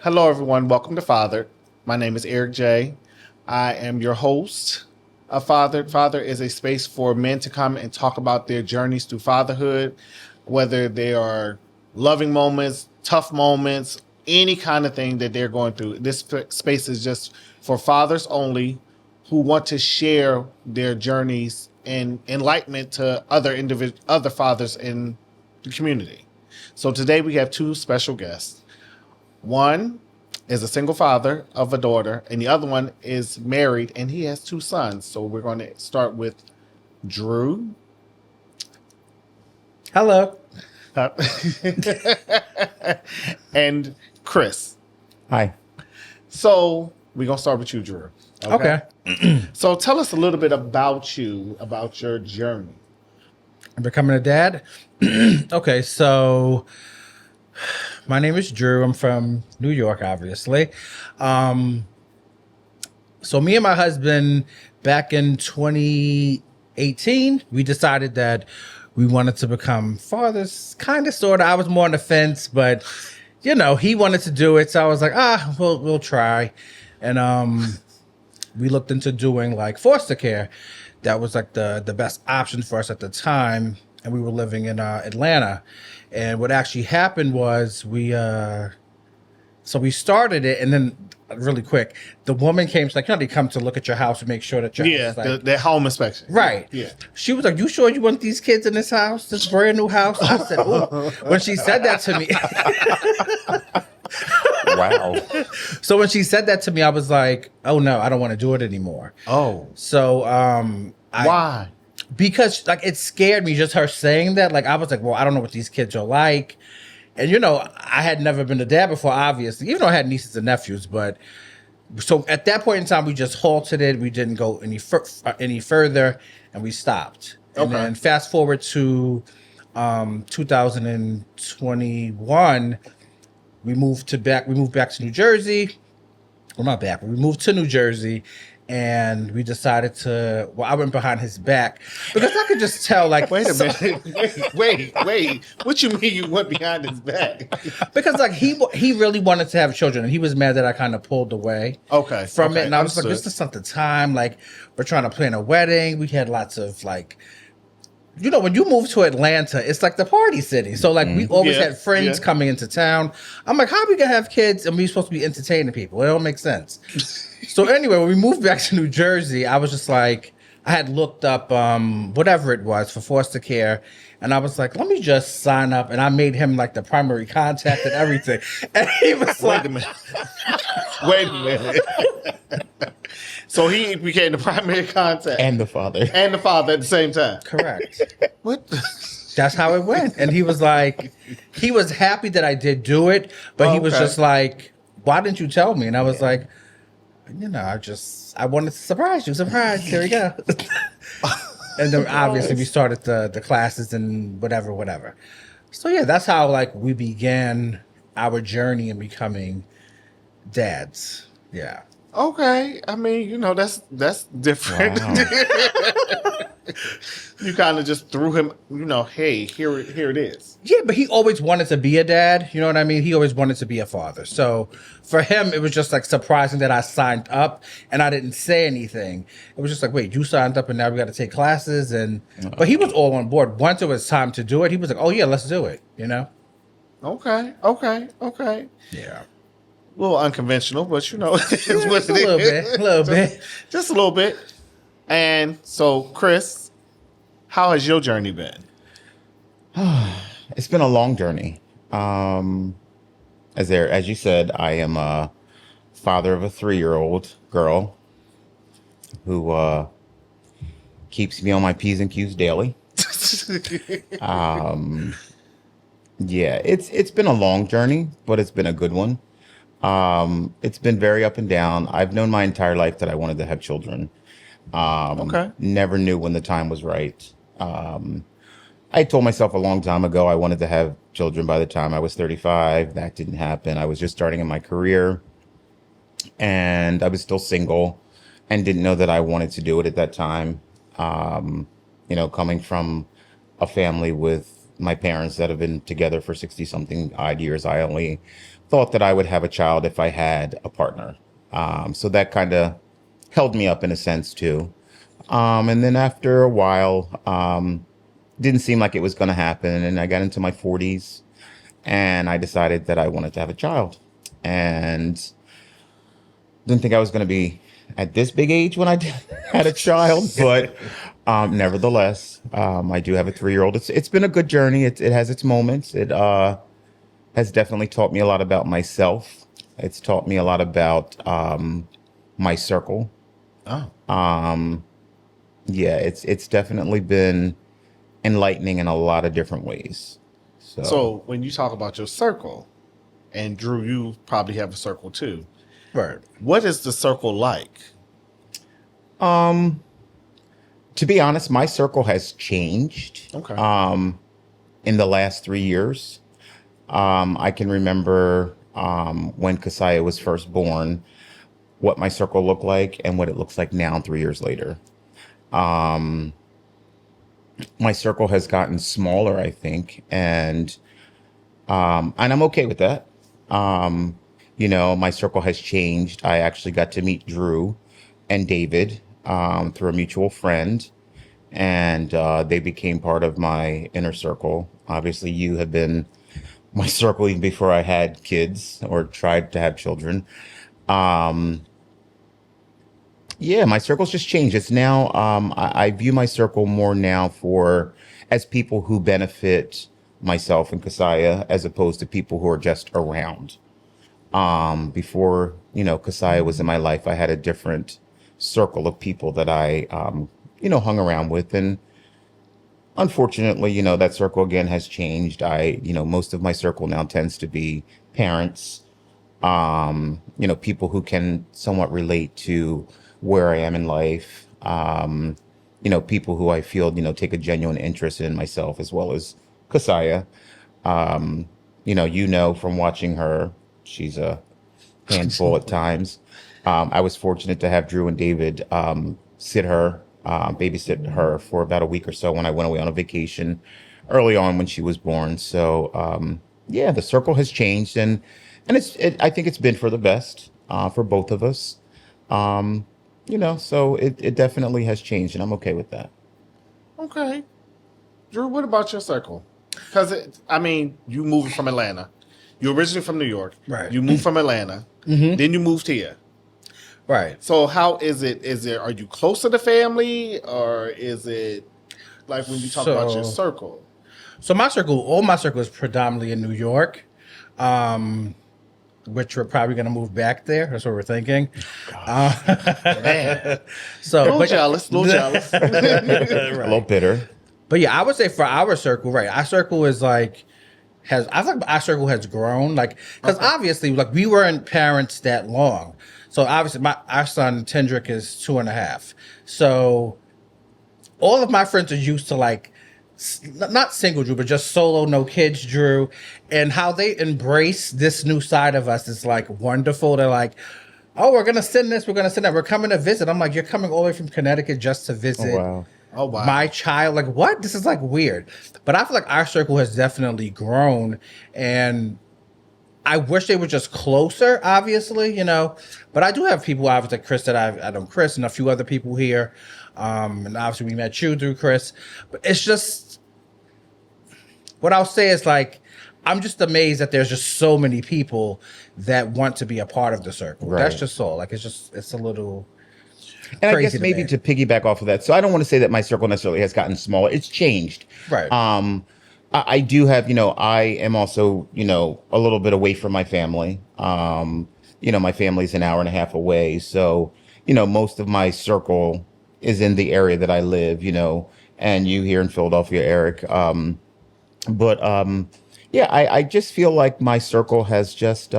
Hello, everyone. Welcome to Father. My name is Eric J. I am your host of Father. Father is a space for men to come and talk about their journeys through fatherhood, whether they are loving moments, tough moments, any kind of thing that they're going through. This space is just for fathers only who want to share their journeys and enlightenment to other fathers in the community. So today we have two special guests. One is a single father of a daughter, and the other one is married, and he has two sons. So we're going to start with Drew. Hello. And Chris. Hi. So we're going to start with you, Drew. Okay. So tell us a little bit about you, about your journey. I'm becoming a dad. Okay, so my name is Drew. I'm from New York, obviously. So me and my husband, back in 2018, we decided that we wanted to become fathers, kind of, sort of. I was more on the fence, but he wanted to do it, so I was like, we'll try. And we looked into doing like foster care. That was like the best option for us at the time, and we were living in Atlanta. And what actually happened was we started it, and then really quick, the woman came. She's like, they come to look at your house and make sure that your house is like, the home inspection. right. Yeah. She was like, "You sure you want these kids in this house, this brand new house?" I said, "Ooh." When she said that to me. Wow. So when she said that to me, I was like, "Oh no, I don't want to do it anymore." Oh. So Why? because like it scared me, just her saying that. Like I was like, well, I don't know what these kids are like. And I had never been a dad before, obviously, even though I had nieces and nephews. But so at that point in time, we just halted it. We didn't go any further, and we stopped. And Okay. then fast forward to 2021, we moved back to New Jersey. Well, not back. We moved to New Jersey. And we decided to. Well, I went behind his back because I could just tell. Like, Wait a minute. Wait. What you mean you went behind his back? because like he really wanted to have children, and he was mad that I kind of pulled away. From it, and I was like, "This is not the time. Like, we're trying to plan a wedding. We had lots of like." When you move to Atlanta, it's like the party city. So like we always had friends coming into town. I'm like, how are we gonna have kids and we're supposed to be entertaining people? It don't make sense. So anyway, when we moved back to New Jersey, I was just like, I had looked up whatever it was for foster care, and I was like, let me just sign up. And I made him like the primary contact and everything. And he was like, Wait a minute. So he became the primary contact And the father. and the father at the same time. correct. What? That's how it went. And he was like, he was happy that I did do it, but he was Okay. just like, why didn't you tell me? And I was like, I wanted to surprise you. Surprise. Here we go. And then obviously we started the classes and whatever. So yeah, that's how like we began our journey in becoming dads. Yeah. Okay. I mean, that's different. Wow. You kind of just threw him, hey, here it is. Yeah, but he always wanted to be a dad. You know what I mean? He always wanted to be a father. So for him, it was just like surprising that I signed up and I didn't say anything. It was just like, wait, you signed up and now we got to take classes. But he was all on board. Once it was time to do it, he was like, oh yeah, let's do it. Okay. Yeah. A little unconventional, but it's what Just it a little is. bit. Just a little bit. And so, Chris, how has your journey been? It's been a long journey. As you said, I am a father of a 3-year-old girl who keeps me on my P's and Q's daily. Yeah, it's been a long journey, but it's been a good one. It's been very up and down. I've known my entire life that I wanted to have children. Okay. Never knew when the time was right. I told myself a long time ago I wanted to have children by the time I was 35. That didn't happen. I was just starting in my career, and I was still single and didn't know that I wanted to do it at that time. Coming from a family with my parents that have been together for 60 something odd years, I only thought that I would have a child if I had a partner. So that kind of held me up in a sense too. And then after a while, didn't seem like it was going to happen. And I got into my 40s and I decided that I wanted to have a child. And didn't think I was going to be at this big age when I had a child, but nevertheless, I do have a 3-year-old. It's been a good journey. It has its moments. It has definitely taught me a lot about myself. It's taught me a lot about my circle. Oh. Yeah, it's definitely been enlightening in a lot of different ways. So when you talk about your circle, and Drew, you probably have a circle too. Right. What is the circle like? To be honest, my circle has changed. Okay. In the last 3 years. I can remember when Kasaya was first born, what my circle looked like and what it looks like now 3 years later. My circle has gotten smaller, I think, and I'm okay with that. My circle has changed. I actually got to meet Drew and David through a mutual friend, and they became part of my inner circle. Obviously, you have been my circle even before I had kids or tried to have children. Yeah, my circle's just changed. It's now, I view my circle more now as people who benefit myself and Kasaya as opposed to people who are just around. Before, Kasaya was in my life, I had a different circle of people that I, hung around with. And unfortunately, that circle again has changed. Most of my circle now tends to be parents, people who can somewhat relate to where I am in life, people who I feel, take a genuine interest in myself as well as Kasaya. From watching her, she's a handful at times. I was fortunate to have Drew and David babysit her for about a week or so when I went away on a vacation early on when she was born. So, the circle has changed and I think it's been for the best for both of us. So it definitely has changed and I'm okay with that. Okay. Drew, what about your circle? Because, you moved from Atlanta. You're originally from New York. Right. You moved from Atlanta. Mm-hmm. Then you moved here. Right. So how is it? Are you close to the family or is it like when you talk about your circle? So all my circle is predominantly in New York. Which we're probably going to move back there. That's what we're thinking. Man. So, a little jealous. Right. A little bitter. But yeah, I would say for our circle, right, our circle is our circle has grown. Because obviously, we weren't parents that long. So obviously, our son, Tendrick, is 2.5. So all of my friends are used to not single Drew, but just solo, no kids Drew, and how they embrace this new side of us is wonderful. They're like, oh, we're gonna send this, we're gonna send that, we're coming to visit. I'm like, you're coming all the way from Connecticut just to visit Oh, wow. my child? What? This is weird. But I feel like our circle has definitely grown, and I wish they were just closer, obviously, But I do have people, obviously, Chris, that I know Chris and a few other people here. And obviously we met you through Chris. But it's just, what I'll say is I'm just amazed that there's just so many people that want to be a part of the circle. Right. That's just all. It's a little and I guess maybe to piggyback off of that. So I don't want to say that my circle necessarily has gotten smaller. It's changed. Right. I do have, I am also, a little bit away from my family. My family's an hour and a half away. So, most of my circle is in the area that I live, and you here in Philadelphia, Eric. I just feel like my circle has just,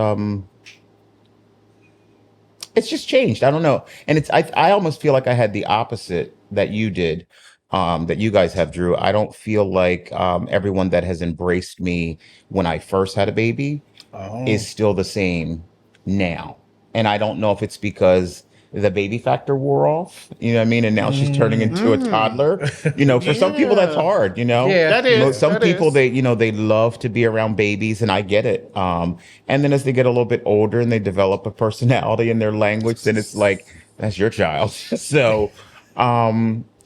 it's just changed. I don't know. And I almost feel like I had the opposite that you did, that you guys have, Drew. I don't feel like everyone that has embraced me when I first had a baby is still the same now. And I don't know if it's because the baby factor wore off. You know what I mean? And now she's turning into a toddler. You know, for some people that's hard. You know, Yeah, that is. Some that people is. they love to be around babies, and I get it. And then as they get a little bit older and they develop a personality in their language, then it's like that's your child. So,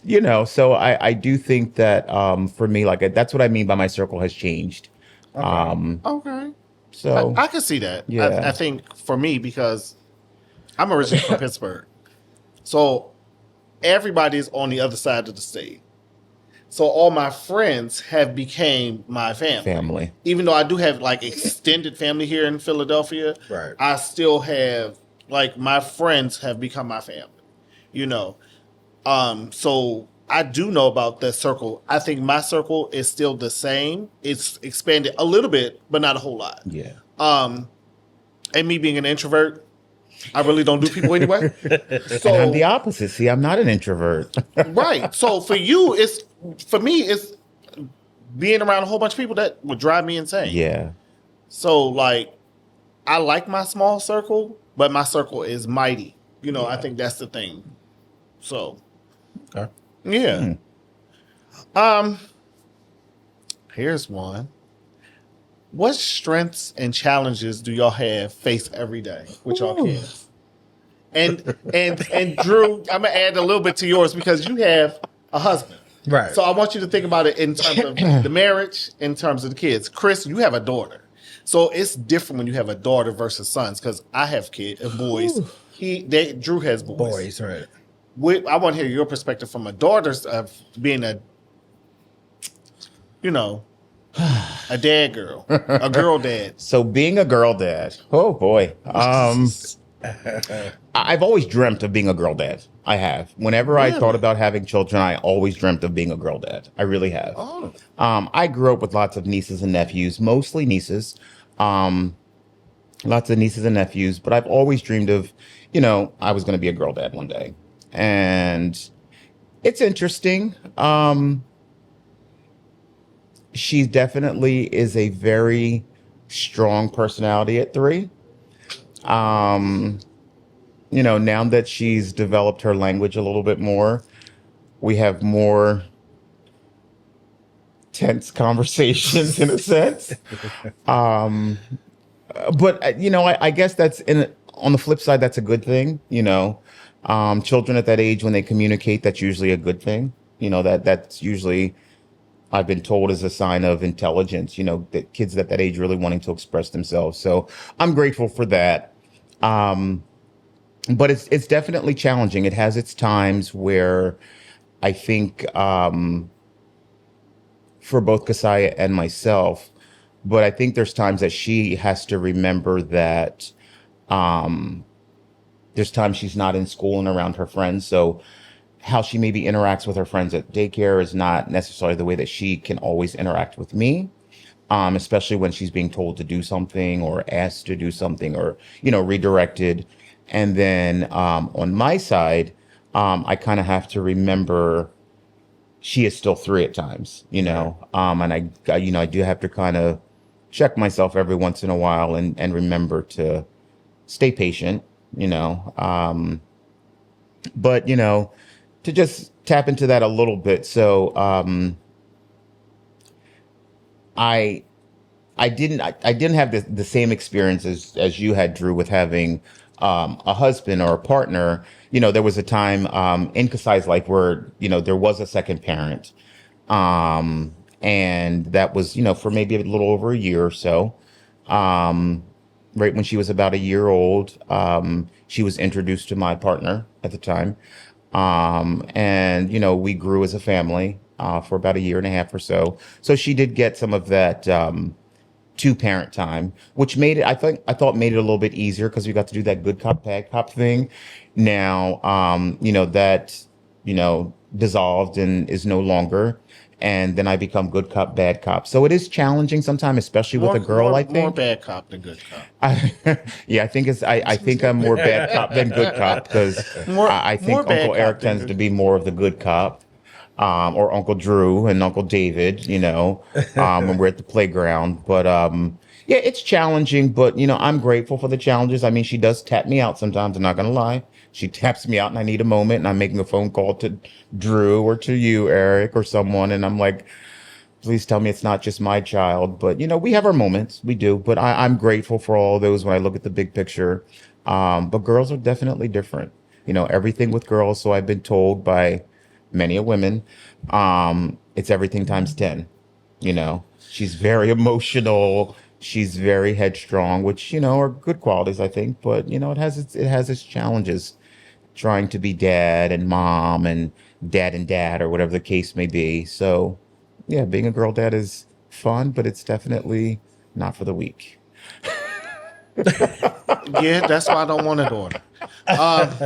you know, so I do think that for me, like that's what I mean by my circle has changed. Okay. So I can see that. yeah, I think for me, because I'm originally from Pittsburgh. So everybody's on the other side of the state. So all my friends have became my family. Even though I do have like extended family here in Philadelphia, right. I still have like my friends have become my family. You know. So I do know about that circle. I think my circle is still the same. It's expanded a little bit, but not a whole lot. yeah. And me being an introvert, I really don't do people anyway. So And I'm the opposite. See, I'm not an introvert. right. So for you, for me, it's being around a whole bunch of people that would drive me insane. Yeah. So like, I like my small circle, but my circle is mighty. You know, I think that's the thing. So, Okay. yeah. Here's one. What strengths and challenges do y'all have face every day with y'all kids? And Drew, I'm gonna add a little bit to yours because you have a husband. Right. So I want you to think about it in terms of the marriage, in terms of the kids. Chris, you have a daughter. So it's different when you have a daughter versus sons, because I have boys. Drew has boys. Boys, right. I want to hear your perspective from a daughter's of being a dad girl, a girl dad. So being a girl dad, oh boy. I've always dreamt of being a girl dad. I have. Whenever I thought about having children, I always dreamt of being a girl dad. I really have. Oh. I grew up with lots of nieces and nephews, mostly nieces. Lots of nieces and nephews, but I've always dreamed of, I was going to be a girl dad one day. And it's interesting. She definitely is a very strong personality at 3. Now that she's developed her language a little bit more, we have more tense conversations in a sense. But I guess that's on the flip side, that's a good thing. Children at that age, when they communicate, that's usually a good thing. That's usually, I've been told, is a sign of intelligence, that kids at that age really wanting to express themselves. So I'm grateful for that. But it's definitely challenging. It has its times where I think for both Kasaya and myself, but I think there's times that she has to remember that there's times she's not in school and around her friends. So how she maybe interacts with her friends at daycare is not necessarily the way that she can always interact with me. Especially when she's being told to do something or asked to do something or, redirected. And then on my side, I kind of have to remember she is still 3 at times, and I do have to kind of check myself every once in a while and remember to stay patient, but, to just tap into that a little bit. So I didn't have the same experience as you had, Drew, with having a husband or a partner. There was a time in Kasai's life where there was a second parent, and that was for maybe a little over a year or so. Right when she was about a year old, she was introduced to my partner at the time, and we grew as a family for about a year and a half or so. So she did get some of that 2-parent time, which made it, I thought made it a little bit easier because we got to do that good cop, bad cop thing. Now, that, dissolved and is no longer. And then I become good cop, bad cop. So it is challenging sometimes, especially with a girl, I think. More bad cop than good cop. Yeah, I think I'm more bad cop than good cop because I think Uncle Eric tends to be more of the good cop. Or Uncle Drew and Uncle David, when we're at the playground. But yeah, it's challenging, but I'm grateful for the challenges. I mean, she does tap me out sometimes, I'm not gonna lie. She taps me out and I need a moment and I'm making a phone call to Drew or to you, Eric, or someone. And I'm like, please tell me it's not just my child. But, we have our moments. We do. But I'm grateful for all those when I look at the big picture. But girls are definitely different. Everything with girls. So I've been told by many a women, it's everything times 10. She's very emotional. She's very headstrong, which, are good qualities, I think. But, it has its challenges trying to be dad and mom and dad or whatever the case may be. So, yeah, being a girl dad is fun, but it's definitely not for the weak. Yeah, that's why I don't want a daughter.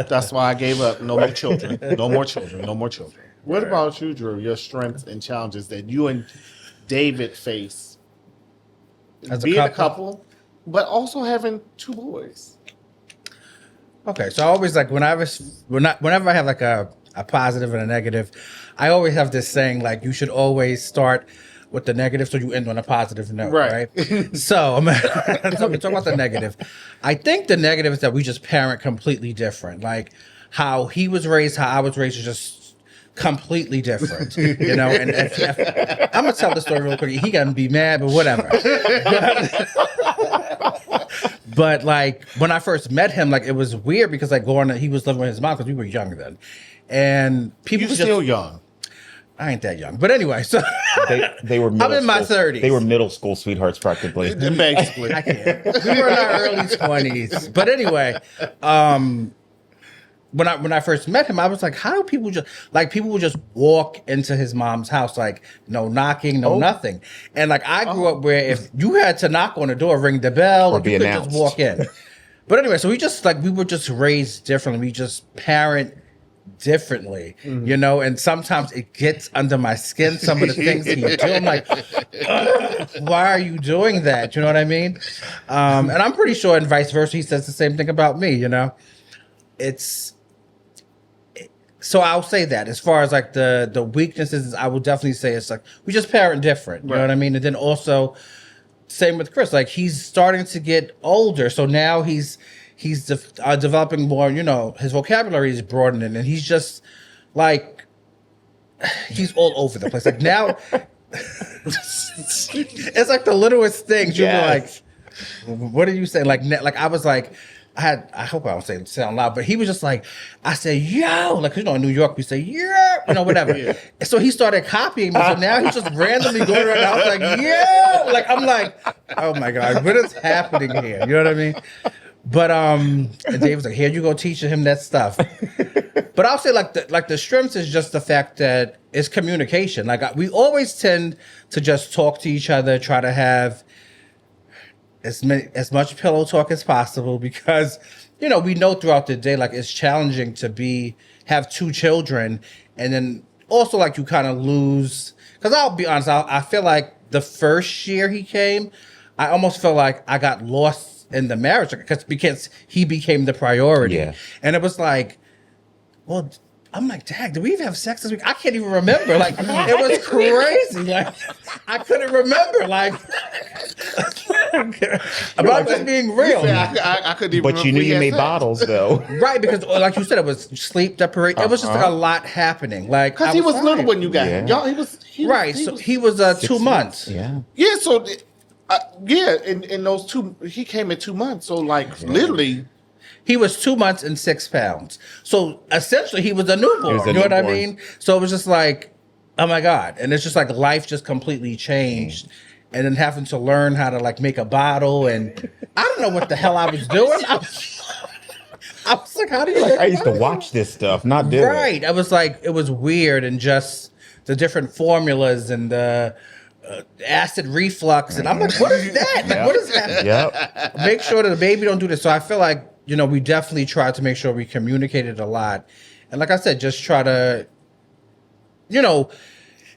That's why I gave up. No more children. No more children. No more children. What about you, Drew? Your strengths and challenges that you and David face as being a couple, but also having 2 boys. Okay, so I always like whenever I have like a positive and a negative, I always have this saying like you should always start with the negative so you end on a positive note, right? So I'm talking about the negative. I think the negative is that we just parent completely different. Like how he was raised, how I was raised is just completely different, And I'm gonna tell the story real quick. He gonna be mad, but whatever. But like when I first met him, like it was weird because like he was living with his mom because we were young then, and people You're still young. I ain't that young, but anyway, so they were. I'm in my 30s. They were middle school sweethearts, practically. Basically, I can't. We were in our early 20s, but anyway, when I first met him, I was like, how do people would just walk into his mom's house, like no knocking, no nothing. And like I grew up where if you had to knock on the door, ring the bell, or be you could announced. just walk in. But anyway, so we were just raised differently. We just parent differently, and sometimes it gets under my skin, some of the things he do. I'm like, why are you doing that? You know what I mean? And I'm pretty sure and vice versa, he says the same thing about me, So I'll say that as far as like the weaknesses, I will definitely say it's like we just parent different. You know what I mean? And then also same with Chris, like he's starting to get older. So now he's developing more, his vocabulary is broadening and he's just like, he's all over the place. Like now it's like the littlest things. You're like, what are you saying? Like I was like, I hope I don't sound loud, but he was just like, I said, yo, like, in New York, we say, yeah, whatever. Yeah. So he started copying me. So now he's just randomly going around. I was like, yeah, like, I'm like, oh my God, what is happening here? You know what I mean? But, and Dave was like, here you go teaching him that stuff. But I'll say like the strengths is just the fact that it's communication. Like we always tend to just talk to each other, try to have as much pillow talk as possible because, we know throughout the day, like it's challenging to have 2 children. And then also like you kind of lose, because I'll be honest, I feel like the first year he came, I almost felt like I got lost in the marriage because he became the priority. Yeah. And it was like, well, I'm like, Dad, did we even have sex this week? I can't even remember. Like, it was crazy. Like, I couldn't remember. Like, about just being real. I couldn't even. But you knew you made bottles, though, right? Because, like you said, it was sleep deprivation. It was just like a lot happening. Like, because he was little when you got him. Y'all, he was 2 months. Yeah. Yeah. So, in those 2, he came in 2 months. So, like, literally. He was 2 months and 6 pounds. So essentially he was a newborn. You know what I mean? So it was just like, oh my God. And it's just like life just completely changed. And then having to learn how to like make a bottle. And I don't know what the hell I was doing. I was like, how do you I used to watch this stuff, not do it. Right. I was like, it was weird. And just the different formulas and the acid reflux. And I'm like, what is that? Like, what is that? Yep. Make sure that the baby don't do this. So I feel like, we definitely tried to make sure we communicated a lot. And like I said, just try to,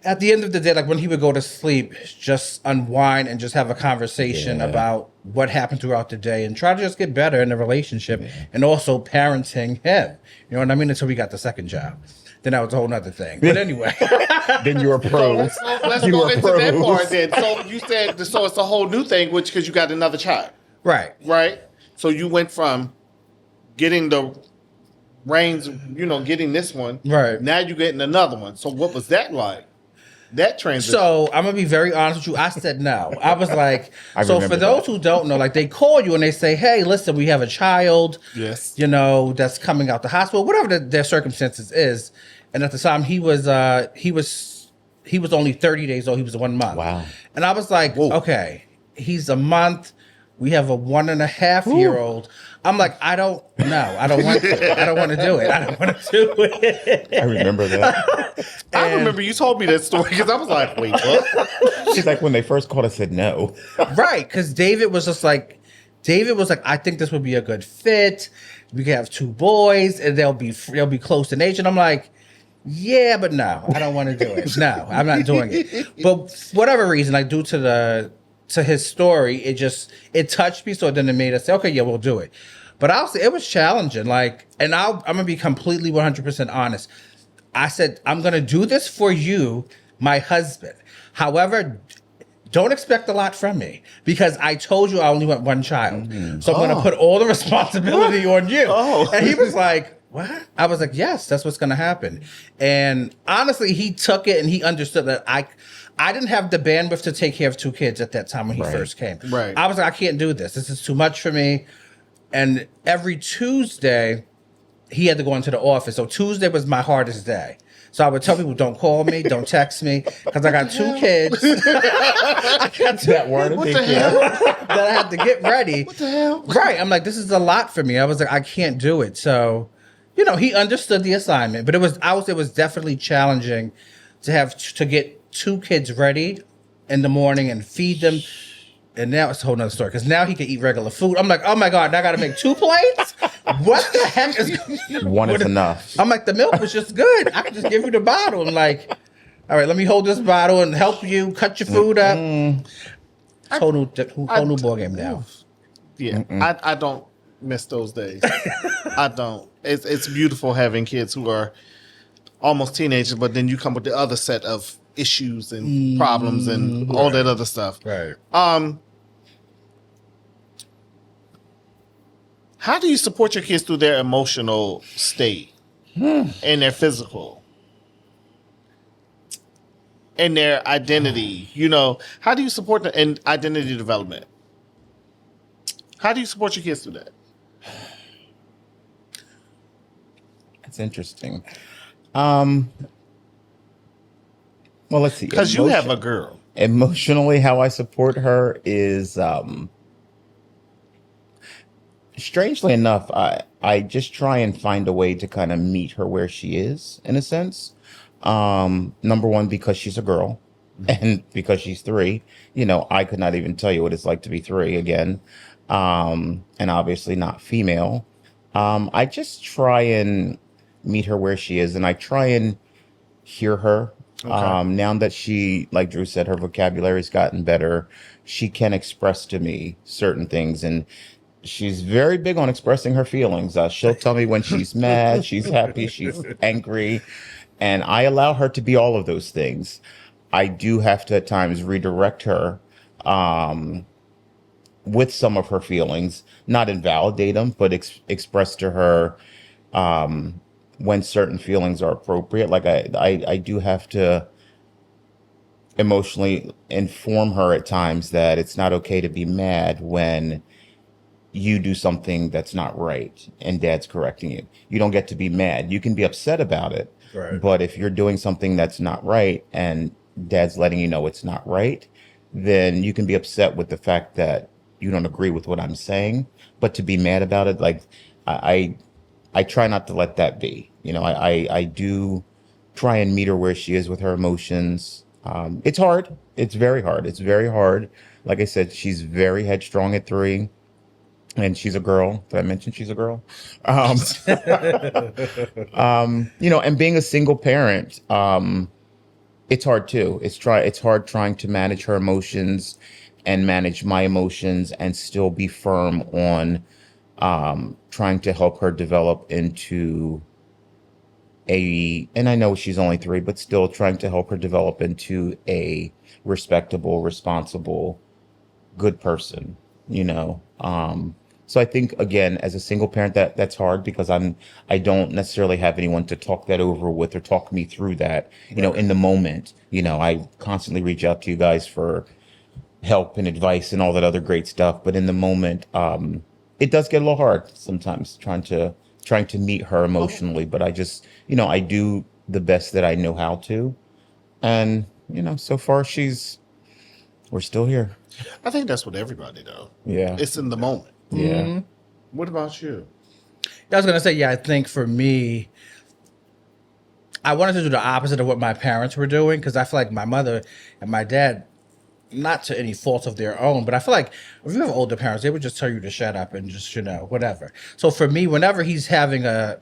at the end of the day, like when he would go to sleep, just unwind and just have a conversation about what happened throughout the day and try to just get better in the relationship and also parenting him. You know what I mean? Until we got the second child. Then that was a whole nother thing. But anyway. Then you were pros. So let's go into that part then. So you said, so it's a whole new thing, because you got another child. Right. Right? So you went from getting the Reigns, getting this one. Right. Now you're getting another one. So what was that like? That transition. So I'm gonna be very honest with you. I said no. I was like, so for those that. who don't know, like they call you and they say, "Hey, listen, we have a child. Yes. That's coming out the hospital, whatever their circumstances is." And at the time, he was only 30 days old. He was 1 month. Wow. And I was like, Whoa. okay, he's a month. We have a 1.5-year-old. I'm like, I don't want to. I don't want to do it. I don't want to do it. I remember that. I remember you told me that story because I was like, wait, what? She's like, when they first called, I said no. Right, because David was like, I think this would be a good fit. We can have 2 boys, and they'll be close in age. And I'm like, yeah, but no, I don't want to do it. No, I'm not doing it. But for whatever reason, like due to his story, it touched me, so then it made us say, okay, yeah, we'll do it. But I'll say it was challenging. Like, and I'm gonna be completely 100% honest. I said, I'm gonna do this for you, my husband. However, don't expect a lot from me because I told you I only want 1 child. Mm-hmm. So I'm going to put all the responsibility on you. Oh. And he was like, what? I was like, yes, that's what's going to happen. And honestly, he took it and he understood that I didn't have the bandwidth to take care of 2 kids at that time when he first came. Right. I was like, I can't do this. This is too much for me. And every Tuesday, he had to go into the office. So Tuesday was my hardest day. So I would tell people, don't call me, don't text me, because I got 2 kids. I got that word that I had to get ready. What the hell? Right. I'm like, this is a lot for me. I was like, I can't do it. So, he understood the assignment, but it was definitely challenging to get 2 kids ready in the morning and feed them. And now it's a whole nother story because now he can eat regular food. I'm like, oh my God, now I got to make 2 plates? What the heck is going on? One is enough. I'm like, the milk was just good. I could just give you the bottle. I'm like, all right, let me hold this bottle and help you cut your food up. Whole new ball game now. Yeah, I don't miss those days. I don't. It's beautiful having kids who are almost teenagers, but then you come with the other set of issues and problems and all that other stuff. Right. How do you support your kids through their emotional state and their physical and their identity? How do you support the and identity development? How do you support your kids through that? That's interesting. Well, let's see. Because you have a girl. Emotionally, how I support her is, strangely enough, I just try and find a way to kind of meet her where she is, in a sense. Number one, because she's a girl, and because she's 3, I could not even tell you what it's like to be 3 again, and obviously not female. I just try and meet her where she is, and I try and hear her. Okay. Now that she, like Drew said, her vocabulary's gotten better, she can express to me certain things, and she's very big on expressing her feelings. She'll tell me when she's mad, she's happy, she's angry, and I allow her to be all of those things. I do have to at times redirect her with some of her feelings, not invalidate them, but express to her when certain feelings are appropriate. Like I do have to emotionally inform her at times that it's not okay to be mad when you do something that's not right and Dad's correcting you. You don't get to be mad. You can be upset about it. Right. But if you're doing something that's not right and Dad's letting you know it's not right, then you can be upset with the fact that you don't agree with what I'm saying. But to be mad about it, like I try not to let that be. I do try and meet her where she is with her emotions. It's hard. It's very hard. It's very hard. Like I said, she's very headstrong at 3. And she's a girl. Did I mention she's a girl? And being a single parent, it's hard too. It's hard trying to manage her emotions and manage my emotions and still be firm on trying to help her develop into and I know she's only 3, but still trying to help her develop into a respectable, responsible, good person, So I think, again, as a single parent, that's hard because I don't necessarily have anyone to talk that over with or talk me through that, in the moment. I constantly reach out to you guys for help and advice and all that other great stuff. But in the moment, it does get a little hard sometimes trying to meet her emotionally. But I just, I do the best that I know how to. And, so far we're still here. I think that's what everybody does. Yeah. It's in the moment. Yeah. Mm-hmm. What about you? I was going to say, yeah, I think for me, I wanted to do the opposite of what my parents were doing because I feel like my mother and my dad, not to any fault of their own, but I feel like if you have older parents, they would just tell you to shut up and just, whatever. So for me, whenever he's having an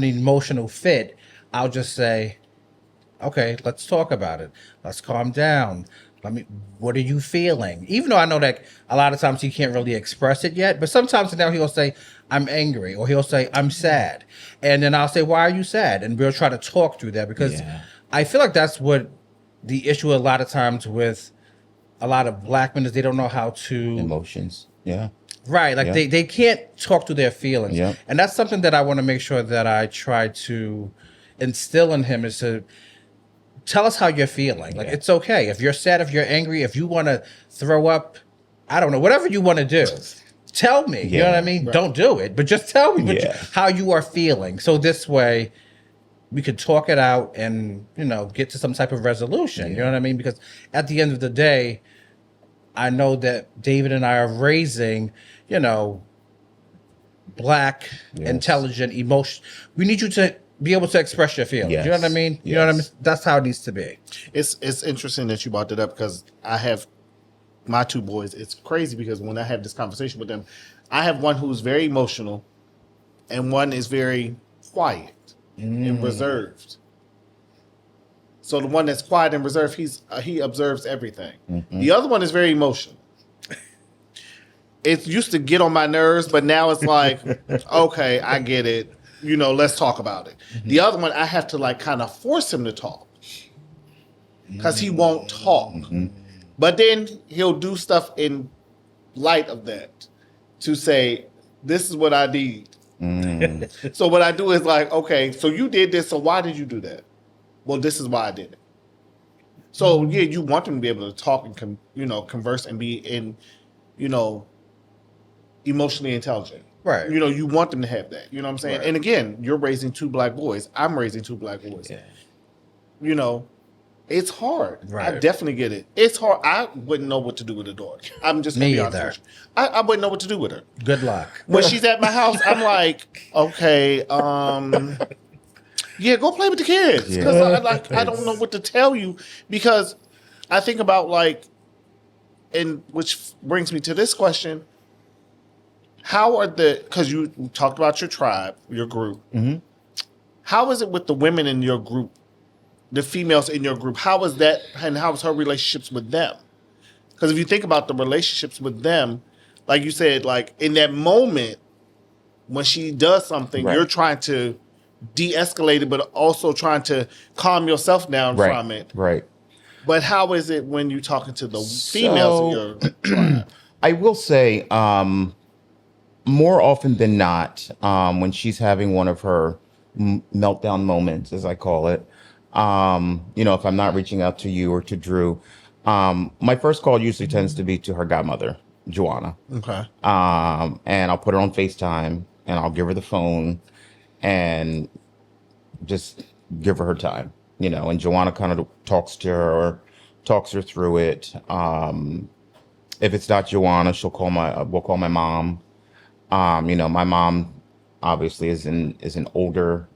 emotional fit, I'll just say, okay, let's talk about it. Let's calm down. What are you feeling? Even though I know that a lot of times he can't really express it yet, but sometimes now he'll say, I'm angry, or he'll say, I'm sad. And then I'll say, why are you sad? And we'll try to talk through that because I feel like that's what the issue a lot of times with a lot of black men is they don't know how to... Emotions. Yeah. Right. Like they can't talk through their feelings. Yeah. And that's something that I want to make sure that I try to instill in him is to tell us how you're feeling. Like, it's okay. If you're sad, if you're angry, if you want to throw up, I don't know, whatever you want to do, tell me. You know what I mean? Right. Don't do it, but just tell me how you are feeling. So this way we could talk it out and, get to some type of resolution. You know what I mean? Because at the end of the day, I know that David and I are raising, black, intelligent, emotion. We need you to be able to express your feelings. You know what I mean? You know what I mean? That's how it needs to be. It's interesting that you brought that up because I have my two boys. It's crazy because when I have this conversation with them, I have one who's very emotional and one is very quiet and reserved. So the one that's quiet and reserved, he observes everything. Mm-hmm. The other one is very emotional. It used to get on my nerves, but now it's like, okay, I get it. Let's talk about it. Mm-hmm. The other one, I have to kind of force him to talk because he won't talk. Mm-hmm. But then he'll do stuff in light of that to say, this is what I need. Mm. So what I do is okay, so you did this, so why did you do that? Well, this is why I did it. So you want them to be able to talk and converse and be emotionally intelligent. Right. You want them to have that. You know what I'm saying? Right. And again, you're raising two black boys. I'm raising two black boys. Yeah. It's hard. Right. I definitely get it. It's hard. I wouldn't know what to do with a daughter. I'm just going to be honest with you. I wouldn't know what to do with her. Good luck. When she's at my house, I'm like, okay, yeah, go play with the kids. Because I don't know what to tell you. Because I think about and which brings me to this question. How are because you talked about your tribe, your group. Mm-hmm. How is it with the women in your group, the females in your group? How is that, and how is her relationships with them? Because if you think about the relationships with them, like you said, in that moment when she does something, you're trying to de-escalate it, but also trying to calm yourself down from it. Right. But how is it when you're talking to the females in your tribe? I will say, more often than not, when she's having one of her meltdown moments, as I call it, if I'm not reaching out to you or to Drew, my first call usually tends to be to her godmother, Joanna. Okay. And I'll put her on FaceTime and I'll give her the phone and just give her time, and Joanna kind of talks her through it. If it's not Joanna, we'll call my mom. My mom obviously is an older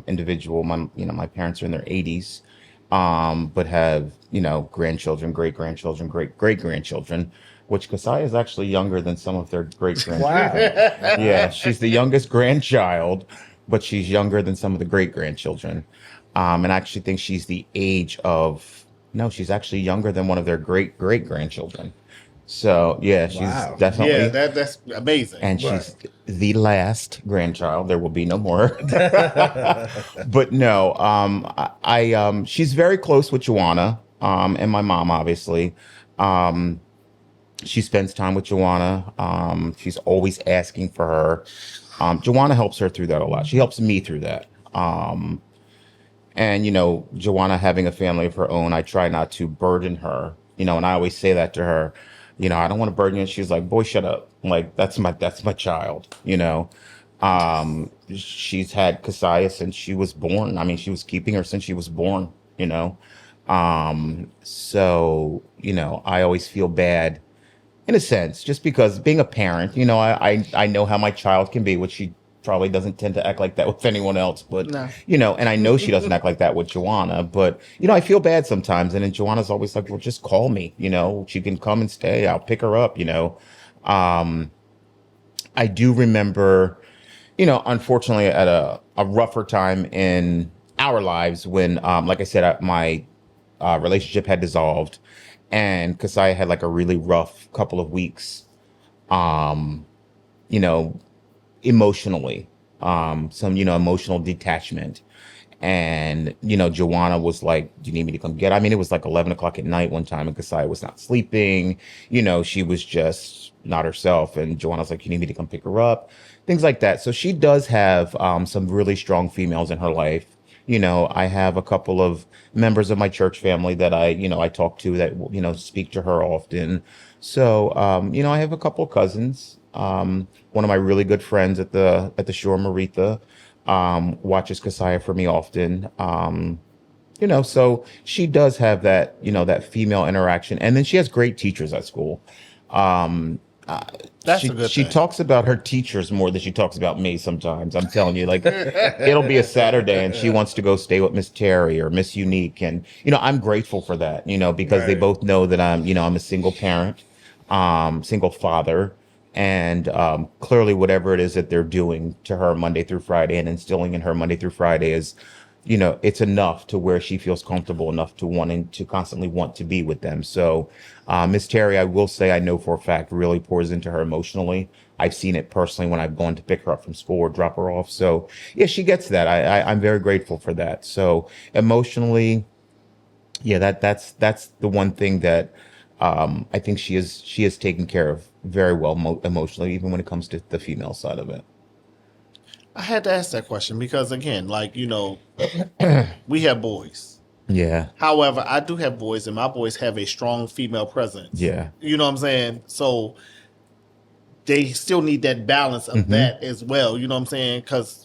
individual. My parents are in their 80s, but have grandchildren, great grandchildren, great great grandchildren. Which Kasai is actually younger than some of their great grandchildren. Wow! Yeah, she's the youngest grandchild, but she's younger than some of the great grandchildren. And I actually think she's the age of she's actually younger than one of their great great grandchildren. So yeah, she's definitely that's amazing. And she's the last grandchild. There will be no more. But no, she's very close with Joanna, and my mom, obviously. She spends time with Joanna. She's always asking for her. Joanna helps her through that a lot. She helps me through that. And, Joanna having a family of her own, I try not to burden her, and I always say that to her, I don't want to burden you. And she's like, boy, shut up. I'm like, that's my child. She's had Kasaya since she was born. I mean, she was keeping her since she was born. So, I always feel bad in a sense, just because being a parent, I know how my child can be, which she probably doesn't tend to act like that with anyone else, but No. and I know she doesn't act like that with Joanna, but I feel bad sometimes, and then Joanna's always like, well, just call me, she can come and stay, I'll pick her up. I do remember, unfortunately at a rougher time in our lives when, like I said, my relationship had dissolved, and Kasaya had like a really rough couple of weeks, um, you know, emotionally, some, emotional detachment. And, Joanna was like, do you need me to come get her? I mean, it was like 11 o'clock at night one time, and Kasaya was not sleeping. She was just not herself. And Joanna's like, you need me to come pick her up? Things like that. So she does have some really strong females in her life. I have a couple of members of my church family that I talk to that, speak to her often. So, I have a couple of cousins. One of my really good friends at the shore, Maritha, watches Kasaya for me often. So she does have that, that female interaction. And then she has great teachers at school. Um, uh, That's she a good she thing. talks about her teachers more than she talks about me sometimes. I'm telling you, like it'll be a Saturday and she wants to go stay with Miss Terry or Miss Unique. And, I'm grateful for that, because they Right. both know that I'm a single parent, single father. And clearly, whatever it is that they're doing to her Monday through Friday and instilling in her Monday through Friday is, it's enough to where she feels comfortable enough to wanting to constantly want to be with them. So, Miss Terry, I will say, I know for a fact, really pours into her emotionally. I've seen it personally when I've gone to pick her up from school or drop her off. So, yeah, she gets that. I'm very grateful for that. So, emotionally, yeah, that's the one thing that I think she is taken care of very well emotionally, even when it comes to the female side of it. I had to ask that question because, again, like, we have boys. Yeah, However, I do have boys, and my boys have a strong female presence. yeah. You know what I'm saying? So they still need that balance of Hmm. that as well. You know what I'm saying? Because,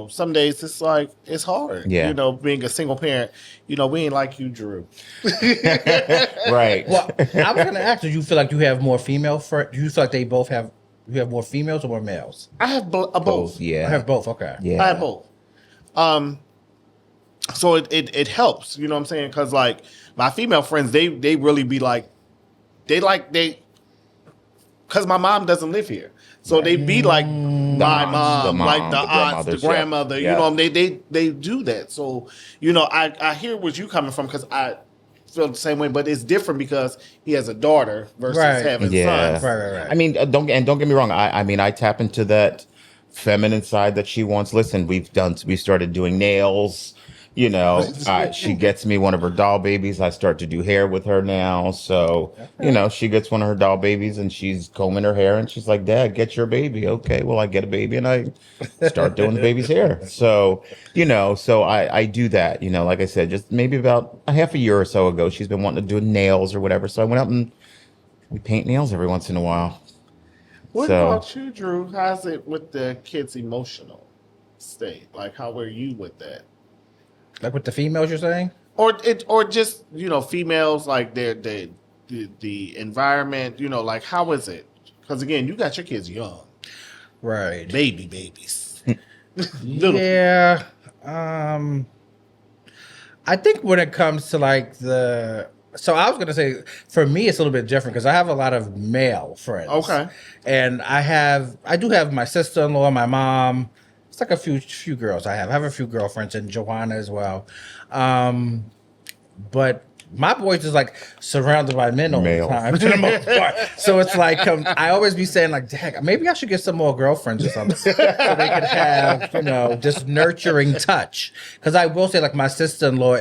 some days it's like, it's hard. Yeah. Being a single parent, we ain't like you, Drew. Right. Well, I was going to ask, do you feel like you have more female friends? Do you feel like they both have, you have more females or more males? I have both. Both. Yeah. I have both. Okay. Yeah. I have both. So it helps, you know what I'm saying? Because, like, my female friends, they really be like, because my mom doesn't live here. So they be like my mom, like the aunts, the grandmothers, yeah. grandmother, Yeah. they do that. So, I hear where you coming from because I feel the same way, but it's different because he has a daughter versus Right. having Yeah. sons. Right. I mean, don't get me wrong. I mean, I tap into that feminine side that she wants. Listen, we started doing nails. She gets me one of her doll babies. I start to do hair with her now. So, she gets one of her doll babies and she's combing her hair and she's like, Dad, get your baby. Okay, well, I get a baby and I start doing the baby's hair. So, so I do that, like I said, just maybe about a half a year or so ago, she's been wanting to do nails or whatever. So I went out and we paint nails every once in a while. What So, about you, Drew? How's it with the kids' emotional state? Like, how were you with that? Like with the females, you're saying? Or just females, like the environment, like, how is it? Because, again, you got your kids young, Right. babies. Little. Yeah. I think when it comes to like so I was gonna say for me it's a little bit different because I have a lot of male friends. Okay. And I do have my sister-in-law, my mom. It's like a few girls I have. I have a few girlfriends and Joanna as well. But my boys is like surrounded by men all the time for the most part. So it's like I always be saying like, "Dang, maybe I should get some more girlfriends or something, so they could have this nurturing touch." Because I will say, like, my sister-in-law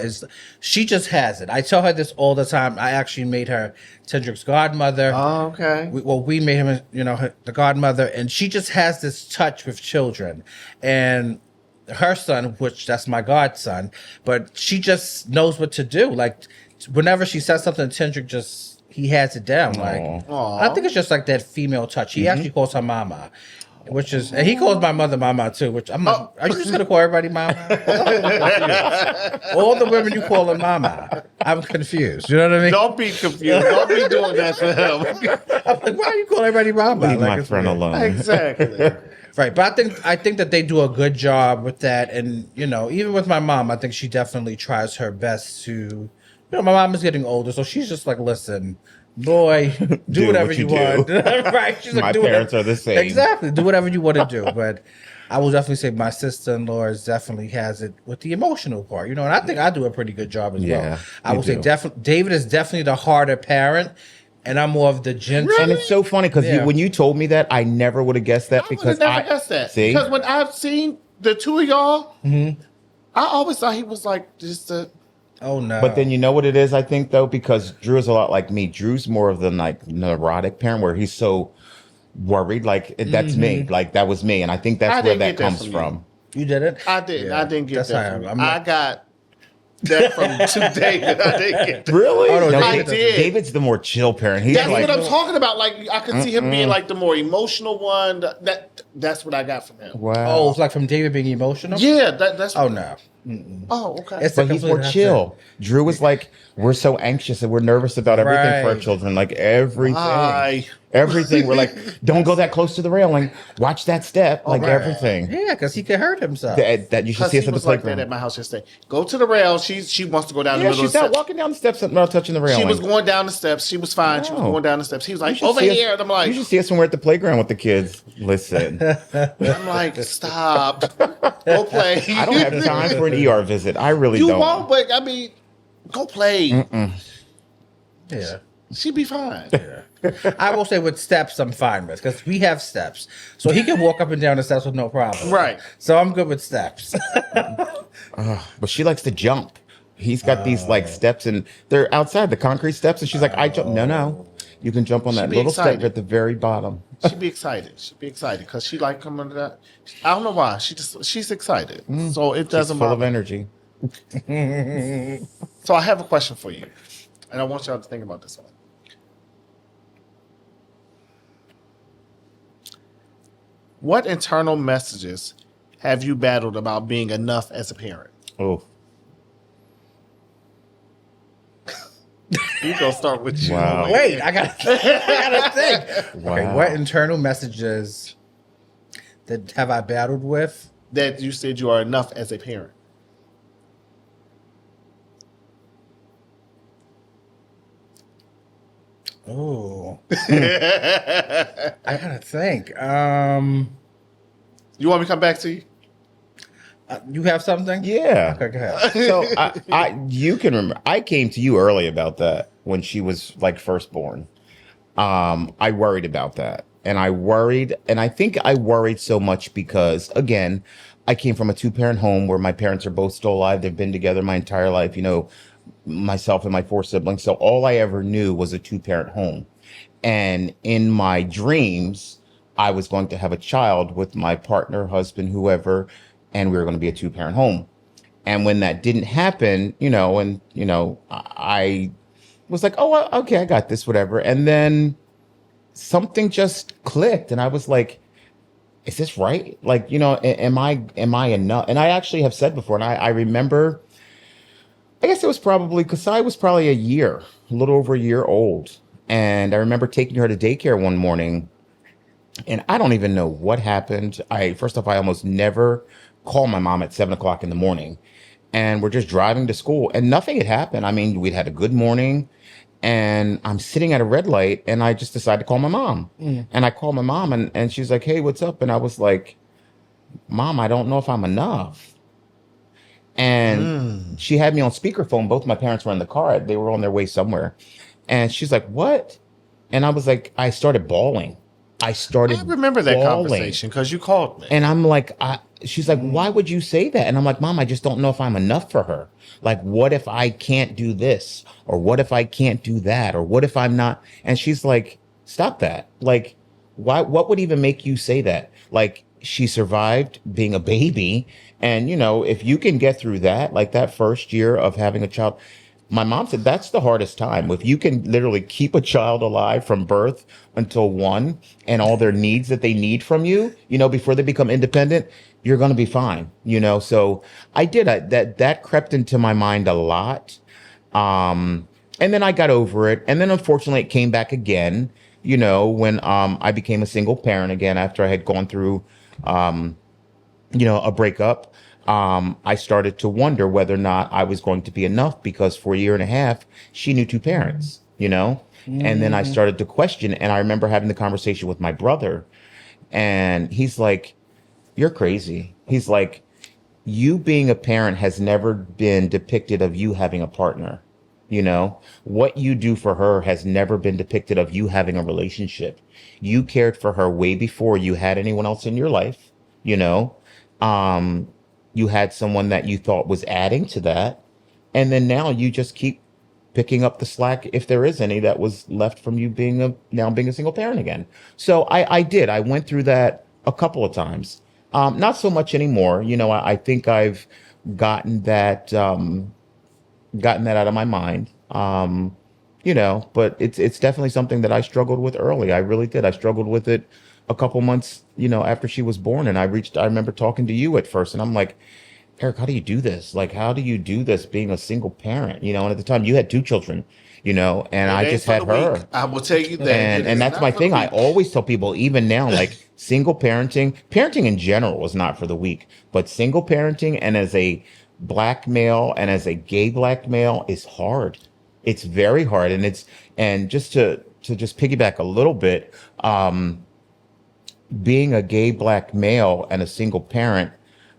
she just has it. I tell her this all the time. I actually made her Tendrick's godmother. Oh, okay. We made him, the godmother, and she just has this touch with children, and her son, which that's my godson, but she just knows what to do. Like whenever she says something, Tendrick he has it down. Like I think it's just like that female touch. He actually calls her mama, and he calls my mother mama too. Which I'm like, are you just gonna call everybody mama? All the women you call her mama. I'm confused. You know what I mean? Don't be confused. Don't be doing that to him. I'm like, why are you calling everybody mama? Leave my friend alone. Exactly. Right, but I think that they do a good job with that, and even with my mom, I think she definitely tries her best to. My mom is getting older, so she's just like, listen, boy, do whatever you want. Right? She's like, my parents are the same. Exactly, do whatever you want to do. But I will definitely say my sister-in-law definitely has it with the emotional part, and I think I do a pretty good job as well. I will say David is definitely the harder parent. And I'm more of the gentle. Really? And it's so funny because when you told me that, I never would have guessed that because I never guessed that. See? Because when I've seen the two of y'all, I always thought he was like just a. Oh no! But then you know what it is, I think though, because Drew is a lot like me. Drew's more of the like neurotic parent where he's so worried. Like that's me. Like that was me, and I think that's where that comes from. You did it. I did. Yeah. I didn't get that. I got. That from David. I didn't get that. Really? Oh, no, I did. David's the more chill parent. He's that's like, what I'm talking about. Like I could see him being like the more emotional one. That's what I got from him. Wow. Oh, it's like from David being emotional. Yeah, that's. Oh no. Oh, okay. But he's more chill. Drew was like, we're so anxious and we're nervous about everything for our children. Like everything. Everything. We're like, don't go that close to the railing. Watch that step. Like everything. Yeah, because he could hurt himself. That you should see us at the playground. Like that at my house yesterday. Go to the rail. She wants to go down the middle of the steps. She's not walking down the steps without touching the railing. She was going down the steps. She was fine. She was going down the steps. He was like, over here. And I'm like, you should see us when we're at the playground with the kids. Listen. I'm like, stop. Go play. I don't have time for an ER visit. I really don't. You won't, but I mean, go play. Yeah. She'd be fine. Yeah. I will say with steps, I'm fine with because we have steps, so he can walk up and down the steps with no problem. Right. So I'm good with steps. But she likes to jump. He's got these like steps, and they're outside the concrete steps, and she's like, "I jump." No, you can jump on that little step at the very bottom. She'd be excited. She'd be excited because she like coming to that. I don't know why. She's excited, so it doesn't. She's full of energy. So I have a question for you, and I want y'all to think about this one. What internal messages have you battled about being enough as a parent? Oh. You gonna start with you. Wow. Wait, I gotta think. Wow. Okay, what internal messages that have I battled with? That you said you are enough as a parent. Oh. I gotta think. You want me to come back to you? You have something? Yeah. Okay, go ahead. So you can remember. I came to you early about that when she was like first born. I worried about that, and I think I worried so much because again, I came from a 2-parent home where my parents are both still alive. They've been together my entire life. Myself and my 4 siblings. So all I ever knew was a 2-parent home, and in my dreams, I was going to have a child with my partner, husband, whoever. And we were going to be a 2-parent home. And when that didn't happen, I was like, oh, okay, I got this, whatever. And then something just clicked. And I was like, is this right? Like, am I enough? And I actually have said before, and I remember, I guess it was probably, because I was probably a little over a year old. And I remember taking her to daycare one morning. And I don't even know what happened. First off, I almost never call my mom at 7:00 in the morning, and we're just driving to school and nothing had happened. I mean, we'd had a good morning, and I'm sitting at a red light and I just decided to call my mom. And I called my mom and she's like, hey, what's up? And I was like, Mom, I don't know if I'm enough. And she had me on speakerphone. Both my parents were in the car. They were on their way somewhere. And she's like, what? And I was like, I started bawling. I remember that conversation because you called me. And I'm like, she's like, why would you say that? And I'm like, Mom, I just don't know if I'm enough for her. Like, what if I can't do this? Or what if I can't do that? Or what if I'm not? And she's like, stop that. Like, what would even make you say that? Like, she survived being a baby. And, you know, if you can get through that, like that first year of having a child, my mom said that's the hardest time. If you can literally keep a child alive from birth until 1 and all their needs that they need from you, you know, before they become independent, you're going to be fine, you know? So I did that crept into my mind a lot. And then I got over it. And then unfortunately it came back again, you know, when, I became a single parent again, after I had gone through, you know, a breakup. I started to wonder whether or not I was going to be enough, because for a year and a half, she knew 2 parents, you know? And then I started to question, and I remember having the conversation with my brother, and he's like, you're crazy. He's like, you being a parent has never been depicted of you having a partner. You know, what you do for her has never been depicted of you having a relationship. You cared for her way before you had anyone else in your life, you know? You had someone that you thought was adding to that. And then now you just keep picking up the slack, if there is any, that was left from you being a single parent again. So I went through that a couple of times. Not so much anymore. You know, I think I've gotten that out of my mind. You know, but it's definitely something that I struggled with early. I really did. I struggled with it a couple months, you know, after she was born. And I remember talking to you at first, and I'm like, Eric, how do you do this? Like, how do you do this being a single parent? You know, and at the time you had 2 children, you know, and I just had her. I will tell you that. And that's my thing. I always tell people, even now, like single parenting in general is not for the weak, but single parenting, and as a Black male and as a gay Black male, is hard. It's very hard. And just to just piggyback a little bit, being a gay Black male and a single parent,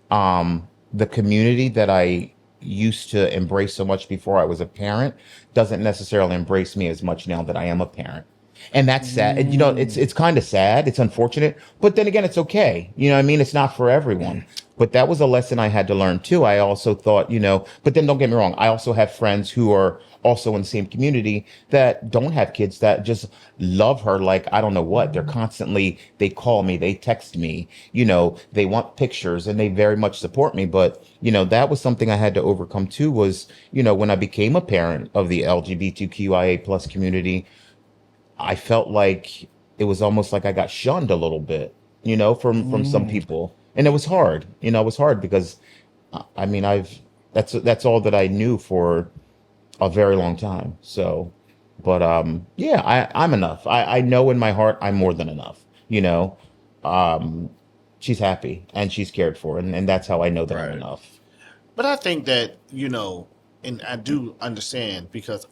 the community that I used to embrace so much before I was a parent doesn't necessarily embrace me as much now that I am a parent. And that's sad. And, you know, it's kind of sad. It's unfortunate. But then again, it's okay. You know what I mean? It's not for everyone. But that was a lesson I had to learn too. I also thought, you know, but then don't get me wrong. I also have friends who are also in the same community that don't have kids, that just love her like I don't know what. They call me, they text me, you know, they want pictures, and they very much support me. But, you know, that was something I had to overcome too, was, you know, when I became a parent of the LGBTQIA plus community, I felt like it was almost like I got shunned a little bit, you know, from some people. And it was hard, you know, it was hard because I mean, that's all that I knew for a very long time. So, but yeah, I'm enough. I know in my heart I'm more than enough, you know. She's happy and she's cared for, and that's how I know that I'm enough. But I think that, you know, and I do understand, because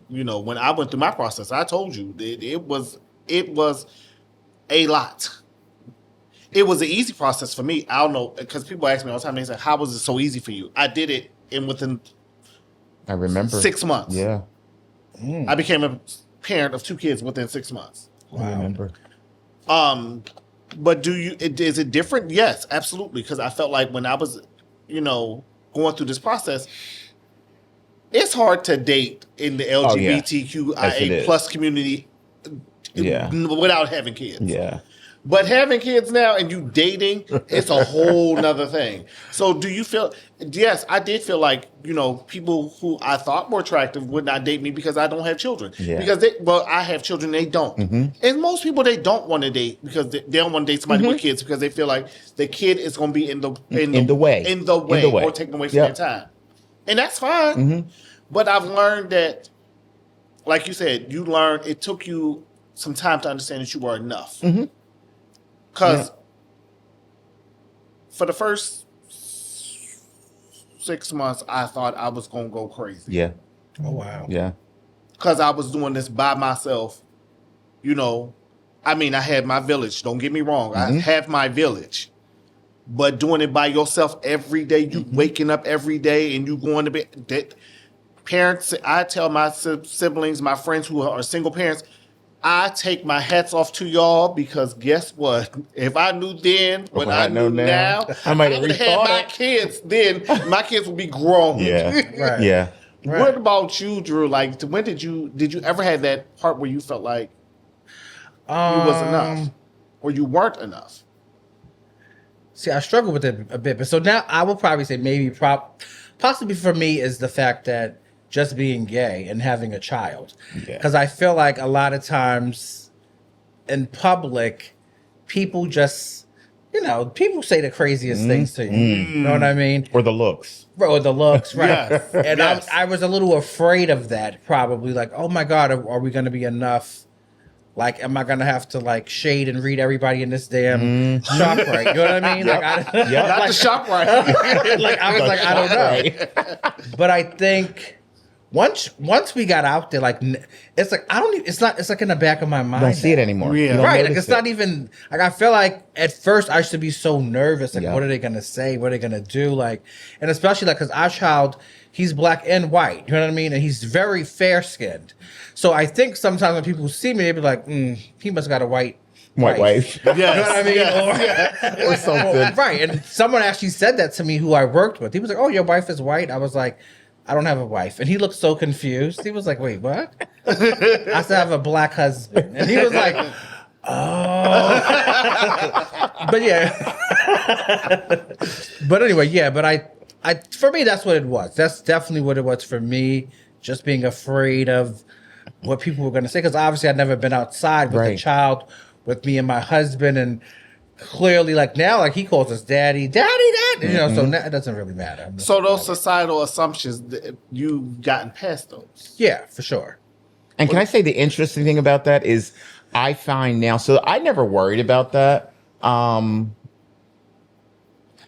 you know, when I went through my process, I told you it was a lot. It was an easy process for me. I don't know, because people ask me all the time, they say, how was it so easy for you? I did it within I remember 6 months. Yeah. I became a parent of 2 kids within 6 months. Wow. I remember. But is it different? Yes, absolutely. Because I felt like when I was, you know, going through this process, it's hard to date in the LGBTQIA plus community without having kids. Yeah. But having kids now and you dating, it's a whole nother thing. So do you feel, yes, I did feel like, you know, people who I thought were attractive would not date me because I don't have children. Yeah. Because I have children, they don't. Mm-hmm. And most people, they don't want to date because they don't want to date somebody with kids because they feel like the kid is going to be in the way or taken away from their time. And that's fine. Mm-hmm. But I've learned that, like you said, it took you some time to understand that you were enough. Mm-hmm. Because for the first 6 months, I thought I was going to go crazy. Yeah. Oh, wow. Yeah. Because I was doing this by myself. You know, I mean, I had my village. Don't get me wrong. Mm-hmm. I have my village. but doing it by yourself every day, you waking up every day and you going to bed. That parents, I tell my siblings, my friends who are single parents, I take my hats off to y'all because guess what? If I knew then what I knew now, I might have had my kids then. My kids would be grown. Yeah, right. Yeah. Right. What about you, Drew? Like, when did you ever have that part where you felt like you was enough or you weren't enough? See, I struggle with it a bit, but so now I will probably say maybe possibly for me is the fact that just being gay and having a child, because I feel like a lot of times in public, people just, people say the craziest things to you. You know what I mean? Or the looks. Or the looks, right? Yes. And I was a little afraid of that, probably. Like, oh my God, are we going to be enough? Like, am I going to have to, like, shade and read everybody in this damn shop right? You know what I mean? Not the shop right. Like, I was like, I don't know. But I think once we got out there, like, it's like, it's like in the back of my mind. You don't see it anymore. Yeah. Right. Like, it's not even, like, I feel like at first I used to be so nervous. Like, what are they going to say? What are they going to do? Like, and especially, like, because our child, he's black and white. You know what I mean? And he's very fair skinned. So I think sometimes when people see me, they be like, he must have got a white wife. Yes. You know what I mean? Or something. Right. And someone actually said that to me who I worked with. He was like, oh, your wife is white? I was like, I don't have a wife. And he looked so confused. He was like, wait, what? I said, I have a black husband. And he was like, oh. But yeah. But anyway, yeah. But I for me, that's what it was. That's definitely what it was for me. Just being afraid of what people were going to say. Because obviously I'd never been outside with a child, with me and my husband. And clearly, like now, like he calls us daddy. So now it doesn't really matter. So those societal assumptions, you've gotten past those. Yeah, for sure. And can I say the interesting thing about that is I find now, so I never worried about that. And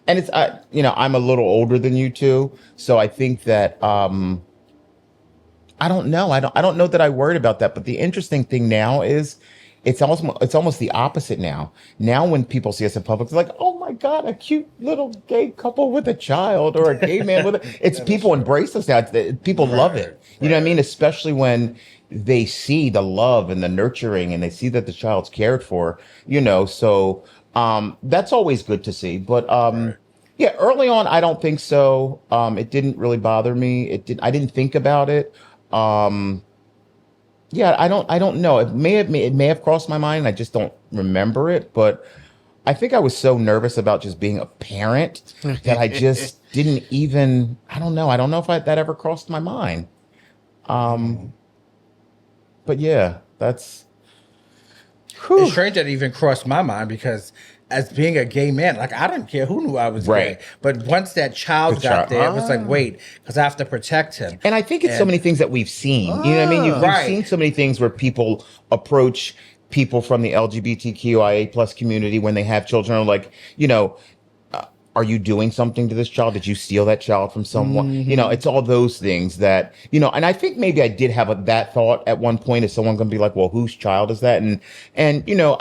it's, I'm a little older than you two. So I think that, I don't know. I don't know that I worried about that. But the interesting thing now is it's almost the opposite now. Now when people see us in public, they're like, oh my God, a cute little gay couple with a child or a gay man with it's people embrace us now. People love it. You know what I mean? Especially when they see the love and the nurturing and they see that the child's cared for, so that's always good to see. But yeah, early on, I don't think so. It didn't really bother me. I didn't think about it. Yeah, I don't know. It may have crossed my mind. I just don't remember it. But I think I was so nervous about just being a parent that I just didn't even. I don't know. I don't know if that ever crossed my mind. But yeah, that's. Whew. It's strange that it even crossed my mind because as being a gay man, like I didn't care who knew I was gay. But once that child got there, it was like, wait, because I have to protect him. And I think it's so many things that we've seen. You know what I mean? You've seen so many things where people approach people from the LGBTQIA plus community when they have children, like, are you doing something to this child? Did you steal that child from someone? It's all those things that, and I think maybe I did have that thought at one point. Is someone going to be like, well, whose child is that? And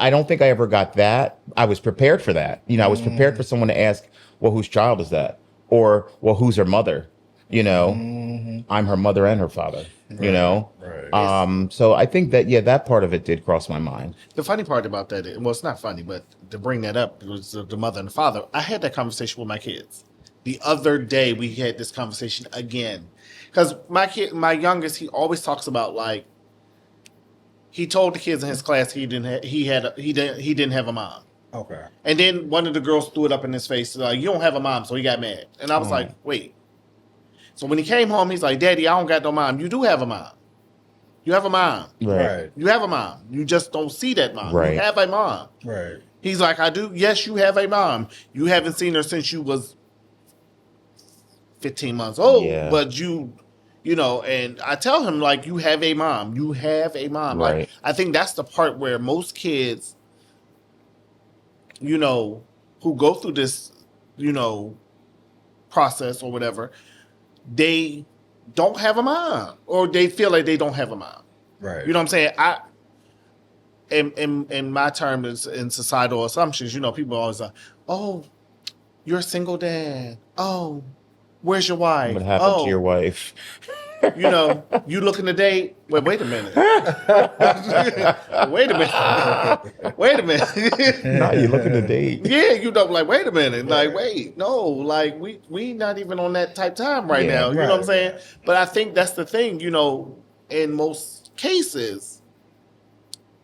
I don't think I ever got that. I was prepared for that. I was prepared for someone to ask, well, whose child is that? Or, well, who's her mother? I'm her mother and her father, Right. So I think that, that part of it did cross my mind. The funny part about that, well, it's not funny, but to bring that up, it was the mother and the father. I had that conversation with my kids. The other day, we had this conversation again. Because my youngest, he always talks about, like, he told the kids in his class he didn't have a mom. Okay. And then one of the girls threw it up in his face, like, you don't have a mom, so he got mad. And I was like, wait. So when he came home, he's like, Daddy, I don't got no mom. You do have a mom. You have a mom. Right. You have a mom. You just don't see that mom. Right. You have a mom. Right. He's like, I do. Yes, you have a mom. You haven't seen her since you was 15 months old. Yeah. But and I tell him, like, you have a mom. You have a mom. Right. Like, I think that's the part where most kids, who go through this, process or whatever, they don't have a mom, or they feel like they don't have a mom. Right. You know what I'm saying? In my terms, in societal assumptions, people always like, oh, you're a single dad. Oh, where's your wife? What happened to your wife? You looking to date? Wait a minute. Wait a minute. Wait a minute. No, you looking to date. Yeah, like, wait a minute. Like, wait, no, like we not even on that type time right now. You know what I'm saying? But I think that's the thing, in most cases,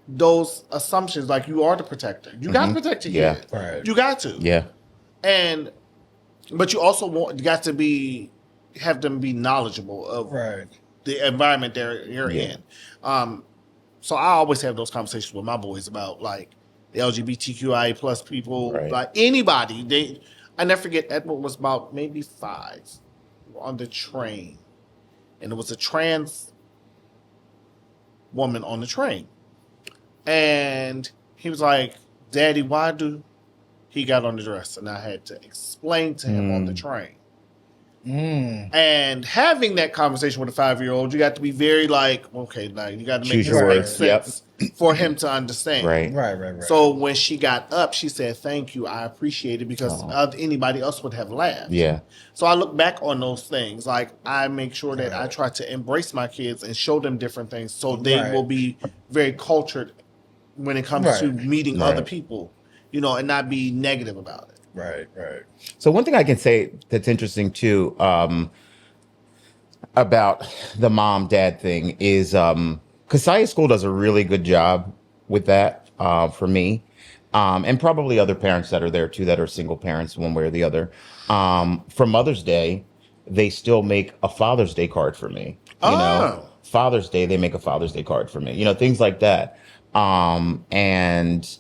those assumptions, like you are the protector. You got to protect your kid. Right. You got to. Yeah. But you also got to have them be knowledgeable of the environment you're in. So I always have those conversations with my boys about like the LGBTQIA plus people, like anybody. I never forget. Edward was about maybe 5 on the train, and it was a trans woman on the train, and he was like, "Daddy, why do?" He got on the dress, and I had to explain to him on the train. And having that conversation with a 5-year-old, you got to be very like, okay, like you got to make this make sense for him to understand. Right. So when she got up, she said, "Thank you, I appreciate it," because anybody else would have laughed. Yeah. So I look back on those things. Like I make sure that I try to embrace my kids and show them different things, so they will be very cultured when it comes to meeting other people. And not be negative about it. Right. So one thing I can say that's interesting too about the mom-dad thing is Kasaya School does a really good job with that for me, and probably other parents that are there too that are single parents one way or the other. For Mother's Day, they still make a Father's Day card for me. Father's Day, they make a Father's Day card for me. Things like that. And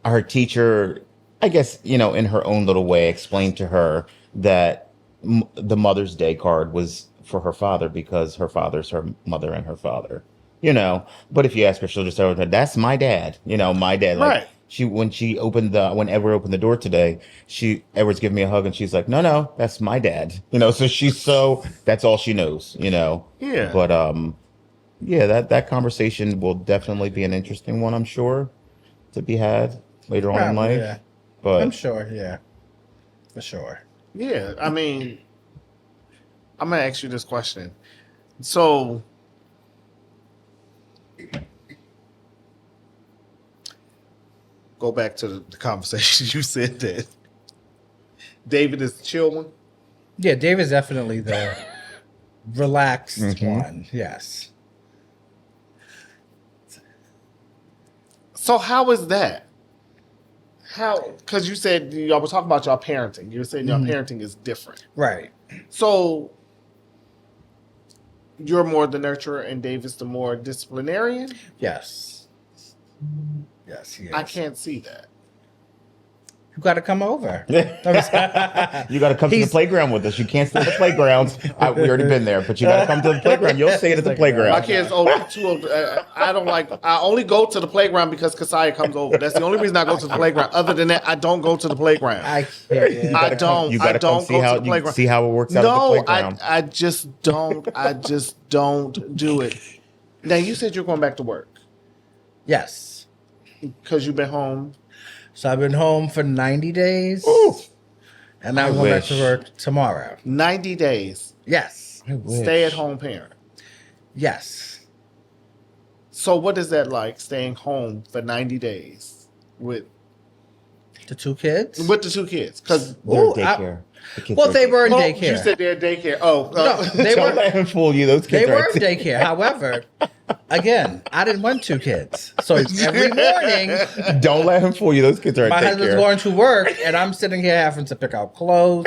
her teacher, I guess, in her own little way, explained to her that the Mother's Day card was for her father because her father's her mother and her father, But if you ask her, she'll just say, "That's my dad." My dad. Like, when Edward opened the door today, Edward's giving me a hug and she's like, "No, that's my dad." So that's all she knows. Yeah. But that conversation will definitely be an interesting one, I'm sure, to be had later on in life. Yeah. But I'm sure, for sure. Yeah, I mean, I'm gonna ask you this question. So, go back to the conversation. You said that David is the chill one. Yeah, David's definitely the relaxed one. Yes. So how is that? Because you said y'all were talking about y'all parenting. You were saying your parenting is different. Right. So you're more the nurturer and David's the more disciplinarian? Yes. Yes, he is. I can't see that. You got to come over. You got to come to the playground with us. You can't stay at the playgrounds. We already been there, but you got to come to the playground. You'll stay at the playground. My kids too old. I only go to the playground because Kasaya comes over. That's the only reason I go to the playground. Other than that, I don't go to the playground. I don't. You got to come see how it works out at the playground. I just don't. I just don't do it. Now you said you're going back to work. Yes. Because you've been home. So I've been home for 90 days. Ooh. And I'm going back to work tomorrow. 90 days. Yes. Stay at home parent. Yes. So what is that like, staying home for 90 days with the 2 kids? With the 2 kids. Because they're in daycare. They were in daycare. You said they're in daycare. No, they don't let him fool you. Those kids they were in daycare. However, again, I didn't want 2 kids. So every morning, don't let him fool you. Those kids are in daycare. My husband's going to work, and I'm sitting here having to pick out clothes,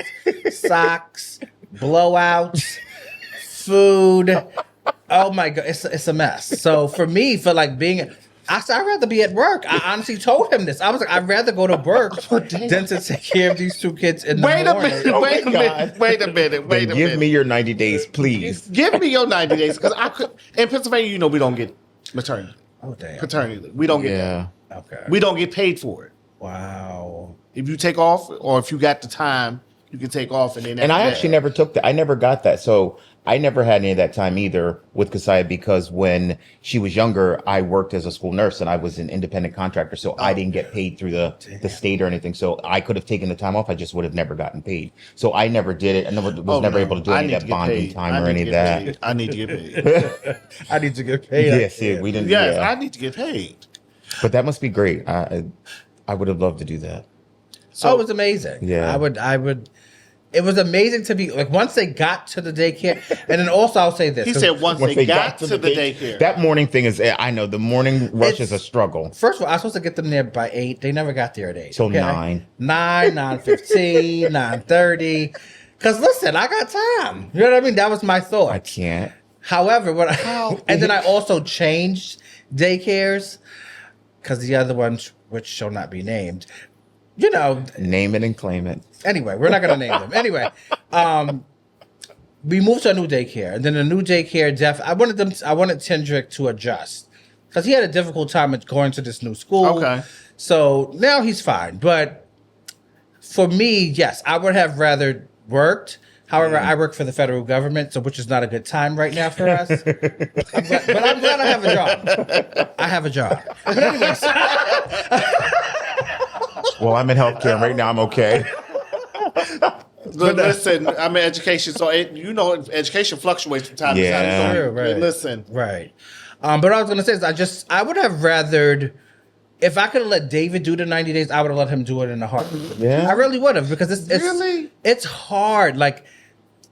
socks, blowouts, food. Oh my God, it's a mess. So for me, I'd rather be at work. I honestly told him this. I was like, I'd rather go to work than to take care of these 2 kids in the morning. Wait a minute. Give me your 90 days, please. Give me your 90 days, because I could. In Pennsylvania, we don't get maternity. Oh damn. Paternity leave. We don't get that. Okay. We don't get paid for it. Wow. If you take off, or if you got the time, you can take off, and then and I actually never took that. I never got that. So I never had any of that time either with Kasaya, because when she was younger, I worked as a school nurse and I was an independent contractor. So I didn't get paid through the state or anything. So I could have taken the time off. I just would have never gotten paid. So I never did it. I was never able to do any of that bonding time or any of that. I need to get paid. I need to get paid. Yes, we didn't. Yes, I need to get paid. But that must be great. I would have loved to do that. So it was amazing. Yeah. I would. It was amazing to be like once they got to the daycare, and then also I'll say this. He said once they got to the daycare. That morning thing is, I know the morning rush is a struggle. First of all, I was supposed to get them there by 8. They never got there at 8. So 9. 9:15, 9:30. Because listen, I got time. You know what I mean? That was my thought. I can't. However, and then I also changed daycares because the other ones, which shall not be named, name it and claim it. Anyway, we're not going to name them. Anyway, we moved to a new daycare, and then the new daycare, I wanted Tendrick to adjust because he had a difficult time going to this new school. Okay. So now he's fine. But for me, yes, I would have rather worked. However, I work for the federal government, which is not a good time right now for us. But I'm glad I have a job. I have a job. But anyways. Well, I'm in healthcare right now. I'm okay. But listen, I'm in education, so education fluctuates from time to time. So, right. Listen, right. But what I was going to say is, I would have rathered, if I could have let David do the 90 days, I would have let him do it in a heartbeat. Yeah, I really would have, because it's hard, like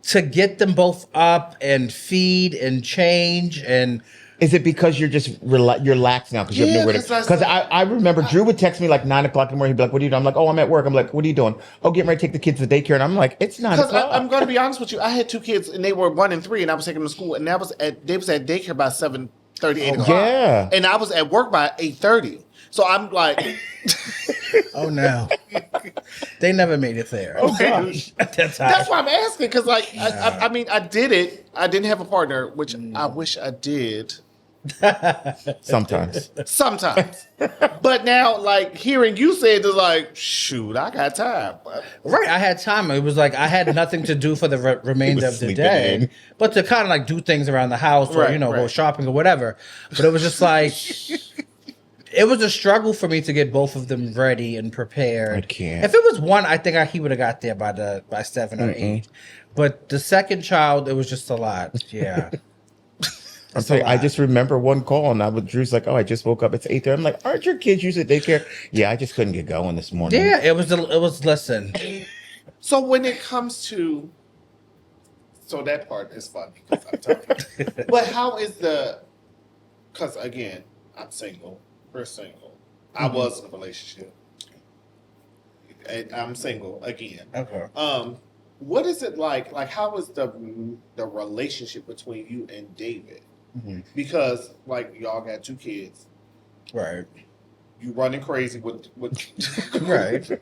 to get them both up and feed and change and. Is it because you're just you're lax now because you have nowhere to? Because I remember Drew would text me like 9 o'clock in the morning. He'd be like, "What are you doing?" I'm like, "Oh, I'm at work." I'm like, "What are you doing?" "Oh, getting ready to take the kids to daycare." And I'm like, "It's 9 o'clock." I'm going to be honest with you. I had 2 kids and they were 1 and 3, and I was taking them to school, and they was at daycare by 7:30, 8 o'clock. Yeah, and I was at work by 8:30. So I'm like, oh no, they never made it there. Okay, that's why I'm asking, because I mean, I did it. I didn't have a partner, which I wish I did. Sometimes. But now, like, hearing you say it is like, shoot, I got time. Right, I had time. It was like I had nothing to do for the remainder of the day, but to kind of like do things around the house or go shopping or whatever. But it was just like it was a struggle for me to get both of them ready and prepared. I can't. If it was one, I think he would have got there by 7 or 8. But the second child, it was just a lot. Yeah. I'm saying, I just remember one call, and Drew's like, "Oh, I just woke up. It's 8:30." I'm like, "Aren't your kids usually at daycare?" "Yeah, I just couldn't get going this morning." Yeah, it was. Listen. So when it comes to, that part is funny because I'm telling you. But how is because again, I'm single. We're single. I was in a relationship, and I'm single again. Okay. What is it like? Like, how is the relationship between you and David? Mm-hmm. Because like y'all got 2 kids, right? You running crazy with right.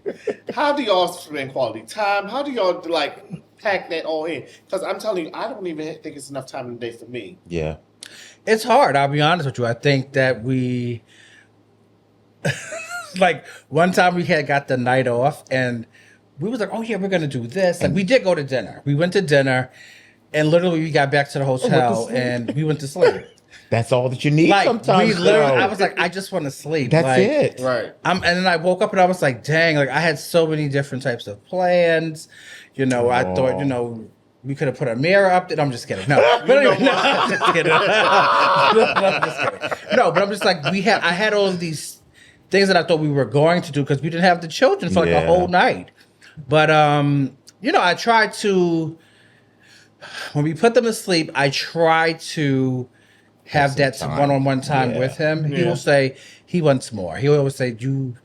How do y'all spend quality time? How do y'all like pack that all in? Because I'm telling you, I don't even think it's enough time in the day for me. Yeah, it's hard. I'll be honest with you. I think that we, like one time we had got the night off and we was like, "Oh yeah, we're gonna do this." Like we did go to dinner. We went to dinner. And literally, we got back to the hotel and we went to sleep. That's all that you need. Like sometimes. I was like, I just want to sleep. That's like, it, right? And then I woke up and I was like, dang! Like I had so many different types of plans. I thought, we could have put a mirror up. I'm just kidding. No, but anyway, no, I'm just kidding. I'm just kidding. No, but I'm just like I had all of these things that I thought we were going to do because we didn't have the children for like a whole night. But I tried to. When we put them to sleep, I try to have that one-on-one time with him. He will say he wants more. He'll always say, you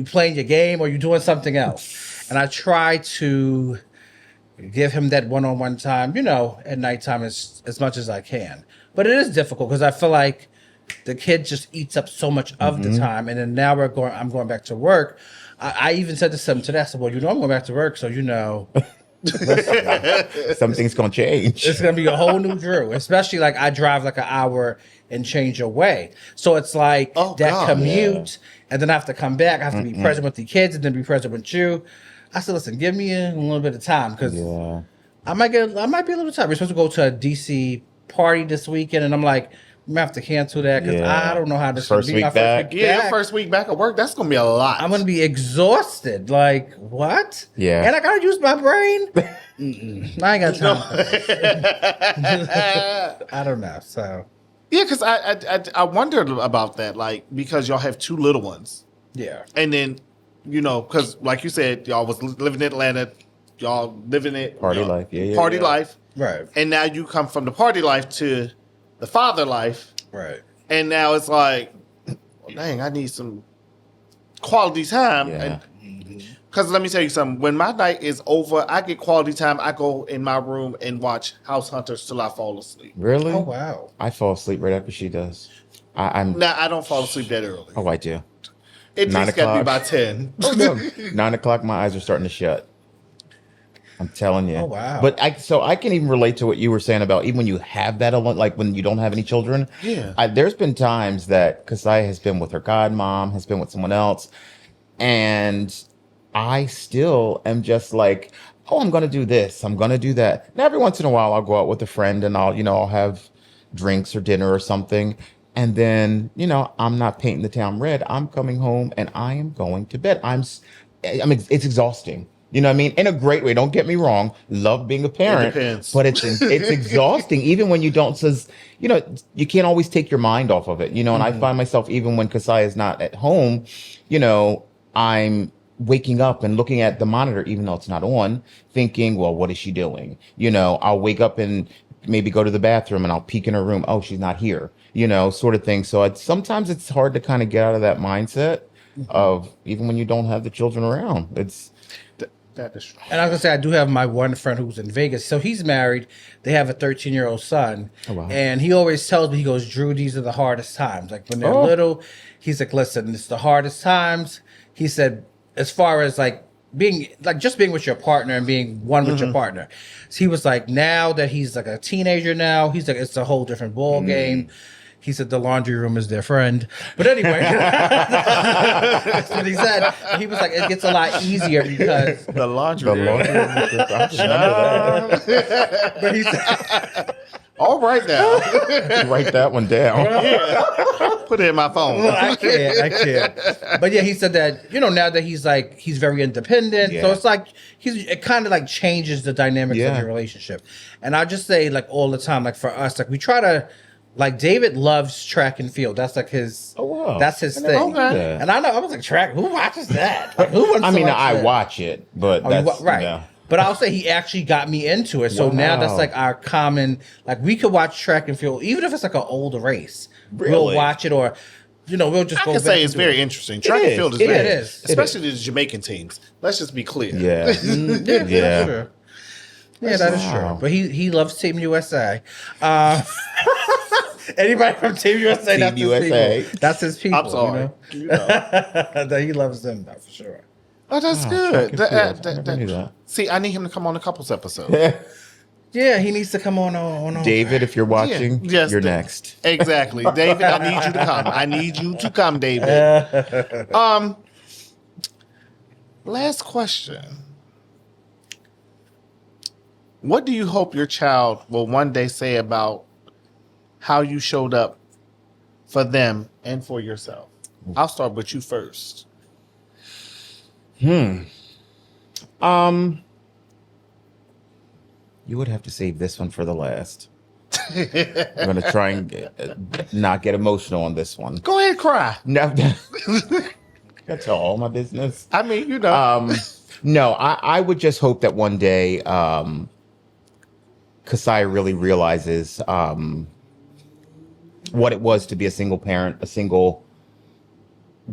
playing your game or you doing something else? And I try to give him that one-on-one time, at nighttime as much as I can. But it is difficult because I feel like the kid just eats up so much of the time. And then now I'm going back to work. I even said to him today, I said, well, I'm going back to work, so Something's gonna change. It's gonna be a whole new Drew. Especially like I drive like an hour and change away, so it's like commute, and then I have to come back. I have to be present with the kids, and then be present with you. I said, listen, give me a little bit of time because I might be a little tired. We're supposed to go to a DC party this weekend, and I'm like, I'm gonna have to cancel that because I don't know how this first week back. Your first week back at work, that's gonna be a lot. I'm gonna be exhausted. Like what? Yeah, and I gotta use my brain. I ain't got time. I don't know. So yeah, because I wondered about that, like because y'all have 2 little ones. Yeah, and then because like you said, y'all was living in Atlanta, y'all living it party life, party life, right? And now you come from the party life to the father life. Right. And now it's like, well, dang, I need some quality time. Yeah. Because let me tell you something. When my night is over, I get quality time. I go in my room and watch House Hunters till I fall asleep. Really? Oh, wow. I fall asleep right after she does. Nah, I don't fall asleep that early. Oh, I do. It takes got to be by 10. Oh, no. 9 o'clock, my eyes are starting to shut. I'm telling you. Oh, wow. But I can even relate to what you were saying about even when you have that alone, like when you don't have any children. Yeah. There's been times that Kasai has been with her godmom, has been with someone else, and I still am just like, oh, I'm going to do this. I'm going to do that. And every once in a while, I'll go out with a friend and I'll have drinks or dinner or something. And then, I'm not painting the town red. I'm coming home and I am going to bed. It's exhausting. You know what I mean? In a great way. Don't get me wrong. Love being a parent. It depends. But it's exhausting. Even when you don't, says, you can't always take your mind off of it. And I find myself, even when Kasai is not at home, I'm waking up and looking at the monitor, even though it's not on, thinking, well, what is she doing? I'll wake up and maybe go to the bathroom and I'll peek in her room. Oh, she's not here, sort of thing. So sometimes it's hard to kind of get out of that mindset of even when you don't have the children around. That is true. And I was gonna say, I do have my one friend who's in Vegas. So he's married. They have a 13-year-old son. Oh, wow. And he always tells me, he goes, Drew, these are the hardest times. Like when they're little, he's like, listen, it's the hardest times. He said, as far as like being with your partner and being one with your partner. So he was like, now that he's like a teenager now, he's like, it's a whole different ball game. He said the laundry room is their friend. But anyway, that's what he said. He was like, it gets a lot easier because the laundry room. But he said, all right now. Write that one down. Put it in my phone. Well, I can't. But yeah, he said that, now that he's very independent. So it's like, it kind of like changes the dynamics of your relationship. And I just say like all the time, like for us, like we try to, like David loves track and field. That's like his. Oh wow. That's his thing. Okay. And I know I was like, track. Who watches that? Like, who wants? I watch it, but that's right. Yeah. But I'll say he actually got me into it. So now that's like our common. Like we could watch track and field, even if it's like an older race. Really? We'll watch it, or we'll just. I can say it's very interesting. Track and field is it very, is, especially the Jamaican teams. Let's just be clear. Yeah. That's true. Yeah, that is true. But he loves Team USA. Anybody from Team USA? Team that's USA. His people. That's his people. I'm sorry. That he loves them, though, for sure. Oh, that's good. See, I need him to come on a couples episode. Yeah, he needs to come on. David, if you're watching, you're next. Exactly. David, I need you to come. I need you to come, David. Last question. What do you hope your child will one day say about how you showed up for them and for yourself? I'll start with you first. You would have to save this one for the last. I'm going to try and not get emotional on this one. Go ahead, cry. No, that's all my business. I mean, No, I would just hope that one day Kasai really realizes what it was to be a single parent, a single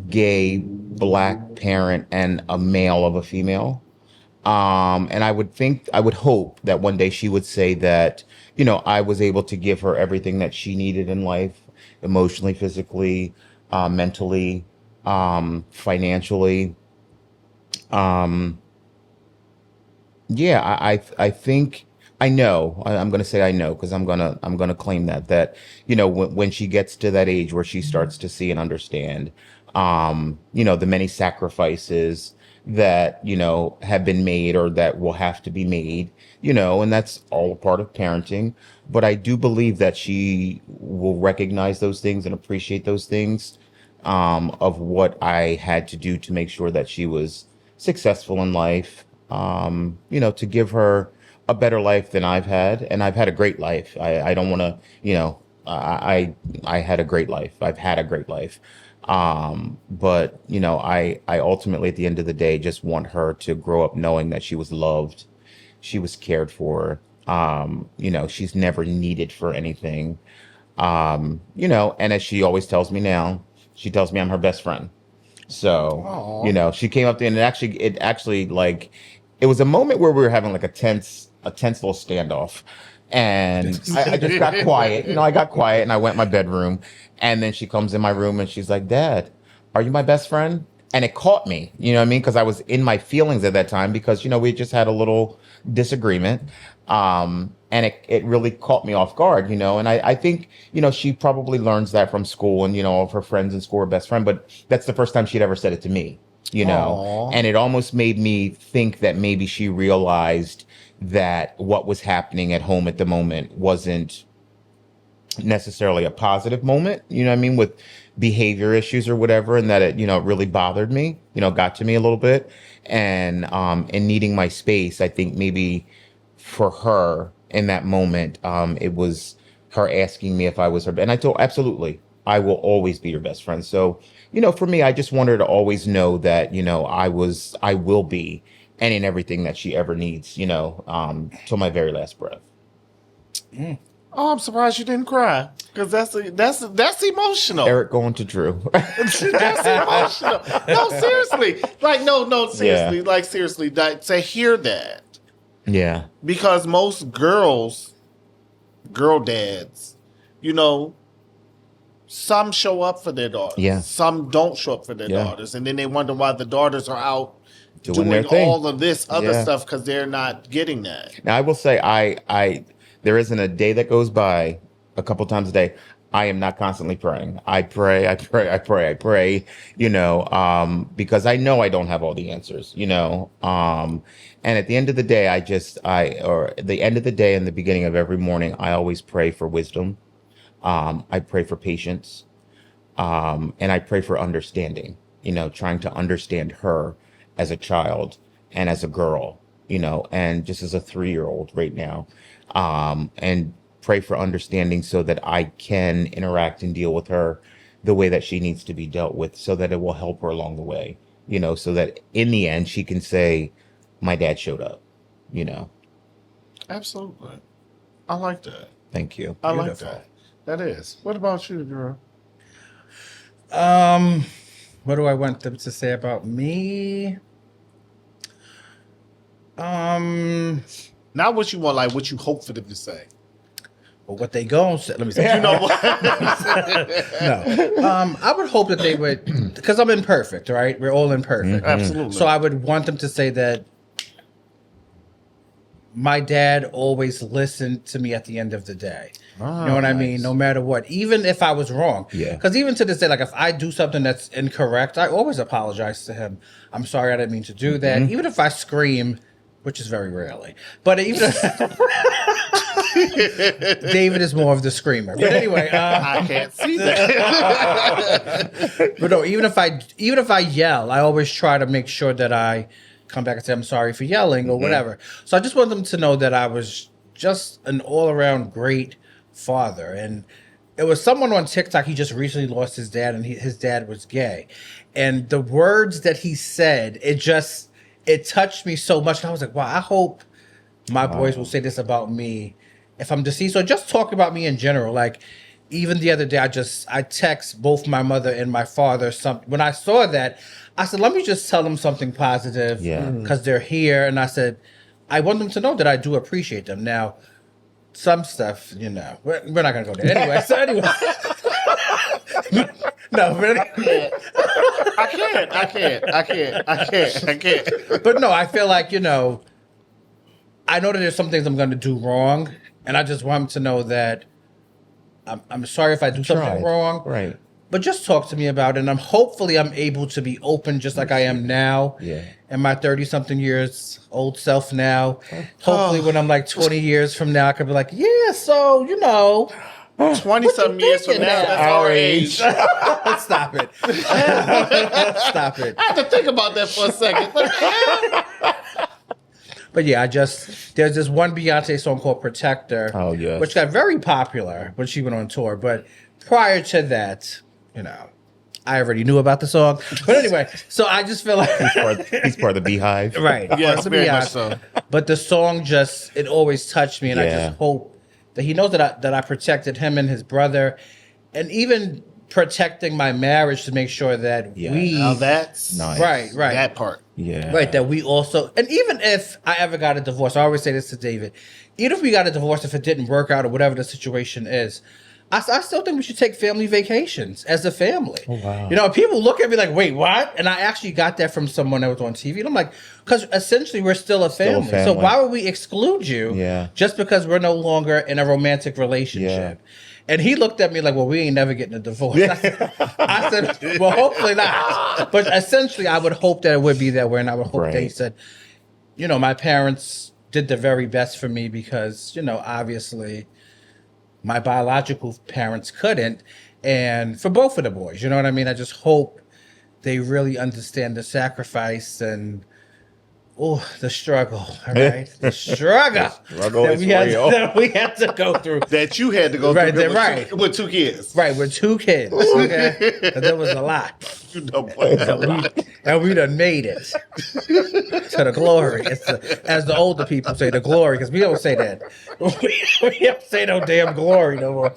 gay black parent, and a male of a female. And I would hope that one day she would say that, I was able to give her everything that she needed in life, emotionally, physically, mentally, financially. Yeah, I think I know. I'm going to say I know because I'm gonna claim that when she gets to that age where she starts to see and understand, the many sacrifices that have been made or that will have to be made, and that's all a part of parenting. But I do believe that she will recognize those things and appreciate those things, of what I had to do to make sure that she was successful in life, to give her a better life than I've had. And I've had a great life. I don't want to, I had a great life. I've had a great life. But, I ultimately, at the end of the day, just want her to grow up knowing that she was loved, she was cared for. She's never needed for anything. And as she always tells me now, she tells me I'm her best friend. So, Aw. she came up to, and it actually like, it was a moment where we were having like a tense little standoff. And I just got quiet. I got quiet and I went in my bedroom. And then she comes in my room and she's like, Dad, are you my best friend? And it caught me, you know what I mean? Because I was in my feelings at that time because, we just had a little disagreement. And it really caught me off guard, and I think, she probably learns that from school and, all of her friends in school are best friend, but that's the first time she'd ever said it to me, Aw. and it almost made me think that maybe she realized that what was happening at home at the moment wasn't necessarily a positive moment, you know what I mean, with behavior issues or whatever, and that it, really bothered me, got to me a little bit. And needing my space, I think maybe for her in that moment, it was her asking me if I was her, and I told absolutely, I will always be your best friend. So, for me, I just want her to always know that, I will be any and everything that she ever needs, till my very last breath. Mm. Oh, I'm surprised you didn't cry because that's emotional. Eric going to Drew. That's emotional. No, seriously. Like, no, seriously. Yeah. Like, seriously. To hear that. Yeah. Because most girl dads, some show up for their daughters. Yeah. Some don't show up for their Yeah. daughters. And then they wonder why the daughters are out Doing their thing. all of this other Yeah. stuff because they're not getting that. Now I will say, there isn't a day that goes by, a couple times a day, I am not constantly praying. I pray, because I know I don't have all the answers, and at the end of the day, the end of the day and the beginning of every morning, I always pray for wisdom. I pray for patience. And I pray for understanding, trying to understand her as a child and as a girl, and just as a 3-year-old right now. And pray for understanding so that I can interact and deal with her the way that she needs to be dealt with so that it will help her along the way, so that in the end she can say, my dad showed up. Absolutely. I like that. Thank you. I like that. That is. What about you, Drew? What do I want them to say about me? Not what you want, like what you hope for them to say. Or what they gonna say. Let me say. You know what? No. I would hope that they would, because I'm imperfect, right? We're all imperfect. Mm-hmm. Absolutely. So I would want them to say that my dad always listened to me at the end of the day. You know what I mean? No matter what, even if I was wrong. Yeah. Because even to this day, like if I do something that's incorrect, I always apologize to him. I'm sorry, I didn't mean to do that. Even if I scream, which is very rarely, but even David is more of the screamer. But anyway, I can't see that. but no, even if I yell, I always try to make sure that I come back and say I'm sorry for yelling or whatever. So I just want them to know that I was just an all around great father. And it was someone on TikTok, he just recently lost his dad, and his dad was gay, and the words that he said, it touched me so much. And I was like, wow, I hope my boys will say this about me if I'm deceased, or just talk about me in general. Like even the other day, I text both my mother and my father something. When I saw that, I said, let me just tell them something positive because they're here. And I said, I want them to know that I do appreciate them. Now, some stuff, we're not going to go there. Anyway, so anyway. No, but I can't. But no, I feel like, I know that there's some things I'm going to do wrong, and I just want him to know that I'm sorry if I do something wrong. Right. But just talk to me about it, and hopefully I'm able to be open just like I am now. Yeah. In my 30-something years old self now. Hopefully when I'm like 20 years from now, I could be like, yeah, so, 20-something years from now, that's our age. Stop it. Stop it. I have to think about that for a second. But yeah, there's this one Beyonce song called Protector. Oh, yes. Which got very popular when she went on tour. But prior to that, I already knew about the song. But anyway, so I just feel like... he's part of the Beehive. Right. Yes, very much so. But the song it always touched me. And I just hope that he knows that I protected him and his brother. And even protecting my marriage to make sure that we... Now that's... Nice. Right. That part. Yeah. Right, that we also... And even if I ever got a divorce, I always say this to David, even if we got a divorce, if it didn't work out or whatever the situation is, I still think we should take family vacations as a family. Oh, wow. People look at me like, wait, what? And I actually got that from someone that was on TV. And I'm like, because essentially we're still a family. So why would we exclude you just because we're no longer in a romantic relationship? Yeah. And he looked at me like, well, we ain't never getting a divorce. I said, well, hopefully not. But essentially, I would hope that it would be that way. And I would hope that he said, my parents did the very best for me because, obviously my biological parents couldn't. And for both of the boys, you know what I mean? I just hope they really understand the sacrifice and the struggle, all right? The struggle that we had to go through. That you had to go through with two kids. Right, with two kids, okay? There was a lot. And we done made it to the glory. As the older people say, the glory, because we don't say that. We don't say no damn glory no more.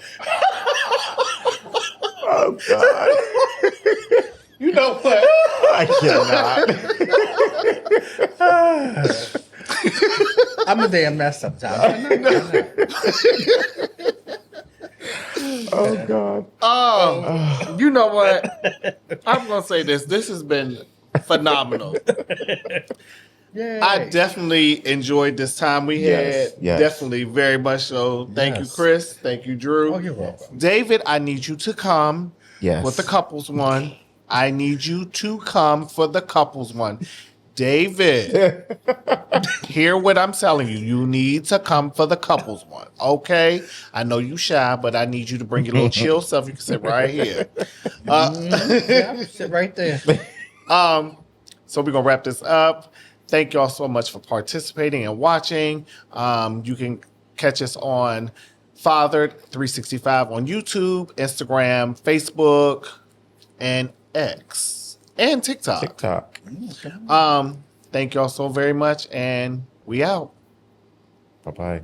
Oh, God. You know what? I cannot. I'm a damn mess sometimes. Oh, God. You know what? I'm going to say this. This has been phenomenal. Yay. I definitely enjoyed this time we had. Yes. Definitely, very much so. Thank you, Chris. Thank you, Drew. Oh, you're welcome. David, I need you to come with the couples one. I need you to come for the couples one. David, hear what I'm telling you. You need to come for the couples one, okay? I know you shy, but I need you to bring your little chill self. You can sit right here. Sit right there. So we're going to wrap this up. Thank y'all so much for participating and watching. You can catch us on Fathered 365 on YouTube, Instagram, Facebook, and X, and TikTok. Thank y'all so very much, and we out. Bye-bye.